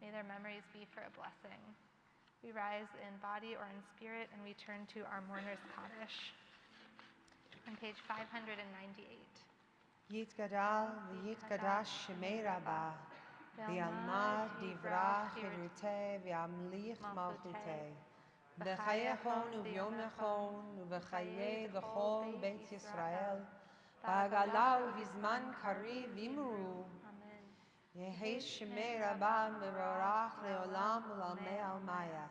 May their memories be for a blessing. We rise in body or in spirit and we turn to our mourner's Kaddish on page 598. יתגדל ויתקדש שמי רבה, וילמד דברה חירותי וימליך מלכותי, בחייכון וביומכון ובחיי בכל בית ישראל, בעגלה ובזמן קריב יאמרו, יהי שמי רבה מבורך לעולם ולעולמי עלמיה,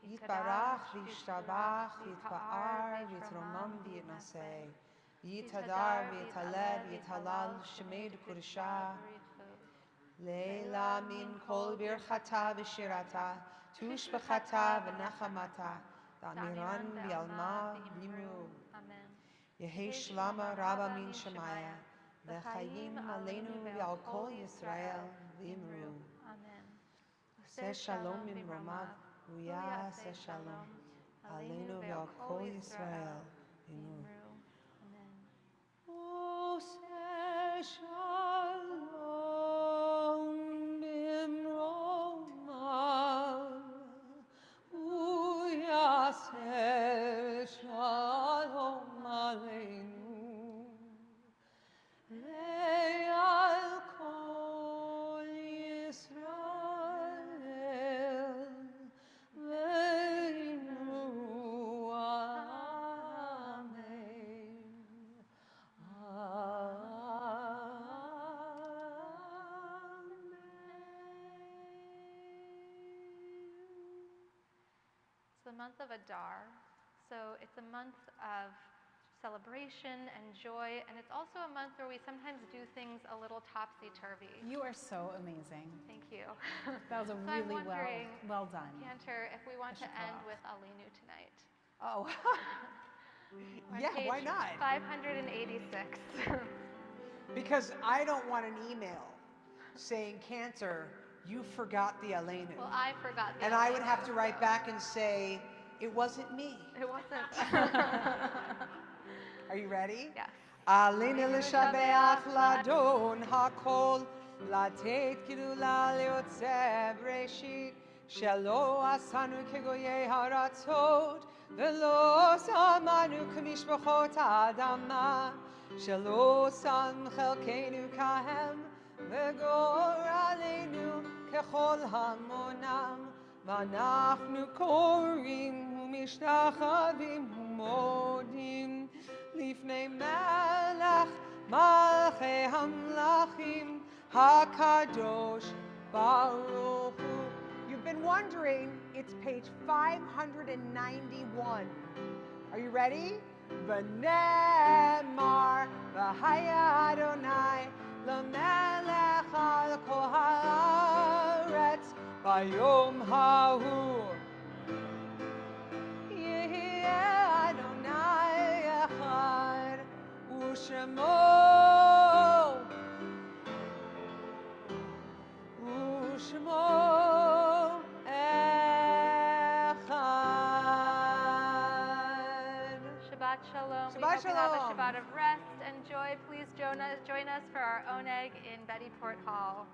יתברך וישתבח ויתפאר ויתרומם ויתנשא, יתהדר ויתהלל ויתהלל שמי דקודשה, לעילה מן כל ברכתה ושירתה, תושבחתה ונחמתה, דאמירן בעלמה ויאמרו, יהי שלמה רבה מן שמיה, וחיים עלינו ועל כל ישראל ויאמרו, עושה שלום ממרומיו, ויעשה שלום עלינו ועל כל ישראל ויאמרו. עושה שלום במרומיו, ויעשה שלום עלינו ועל כל ישראל ויאמרו אמן. It's the month of Adar, so it's a month of celebration and joy, and it's also a month where we sometimes do things a little topsy-turvy. You are so amazing. Thank you. That was a So I'm really wondering, well done. Cantor, if we want to Eshkach. end with Alinu tonight. Oh, On yeah, why page not? 586. Because I don't want an email saying, Cantor, you forgot the Aleinu. Well, I forgot the And I would Alinu. have to write back and say, it wasn't me. It wasn't. Are you ready? Yes. עלינו לשבח לאדון הכל, לתת גדולה ליוצא בראשית, שלא עשנו כגויי הארצות, ולא שמנו כמשפחות האדמה, שלא שם חלקנו כהם, וגורלנו ככל המונם, ואנחנו קוראים ומשתחווים ומודים לפני מלך מלכי המלכים הקדוש ברוך הוא. You've been wondering, it's page 591. Are you ready? ונאמר והיה אדוני למלך על כל הארץ ביום ההוא. יהיה אדוני אחד ושמו אחד. Shabbat Shalom. We Shabbat hope you have a Shalom. Shabbat of rest and joy. Please join us for our Oneg in Bettyport Hall.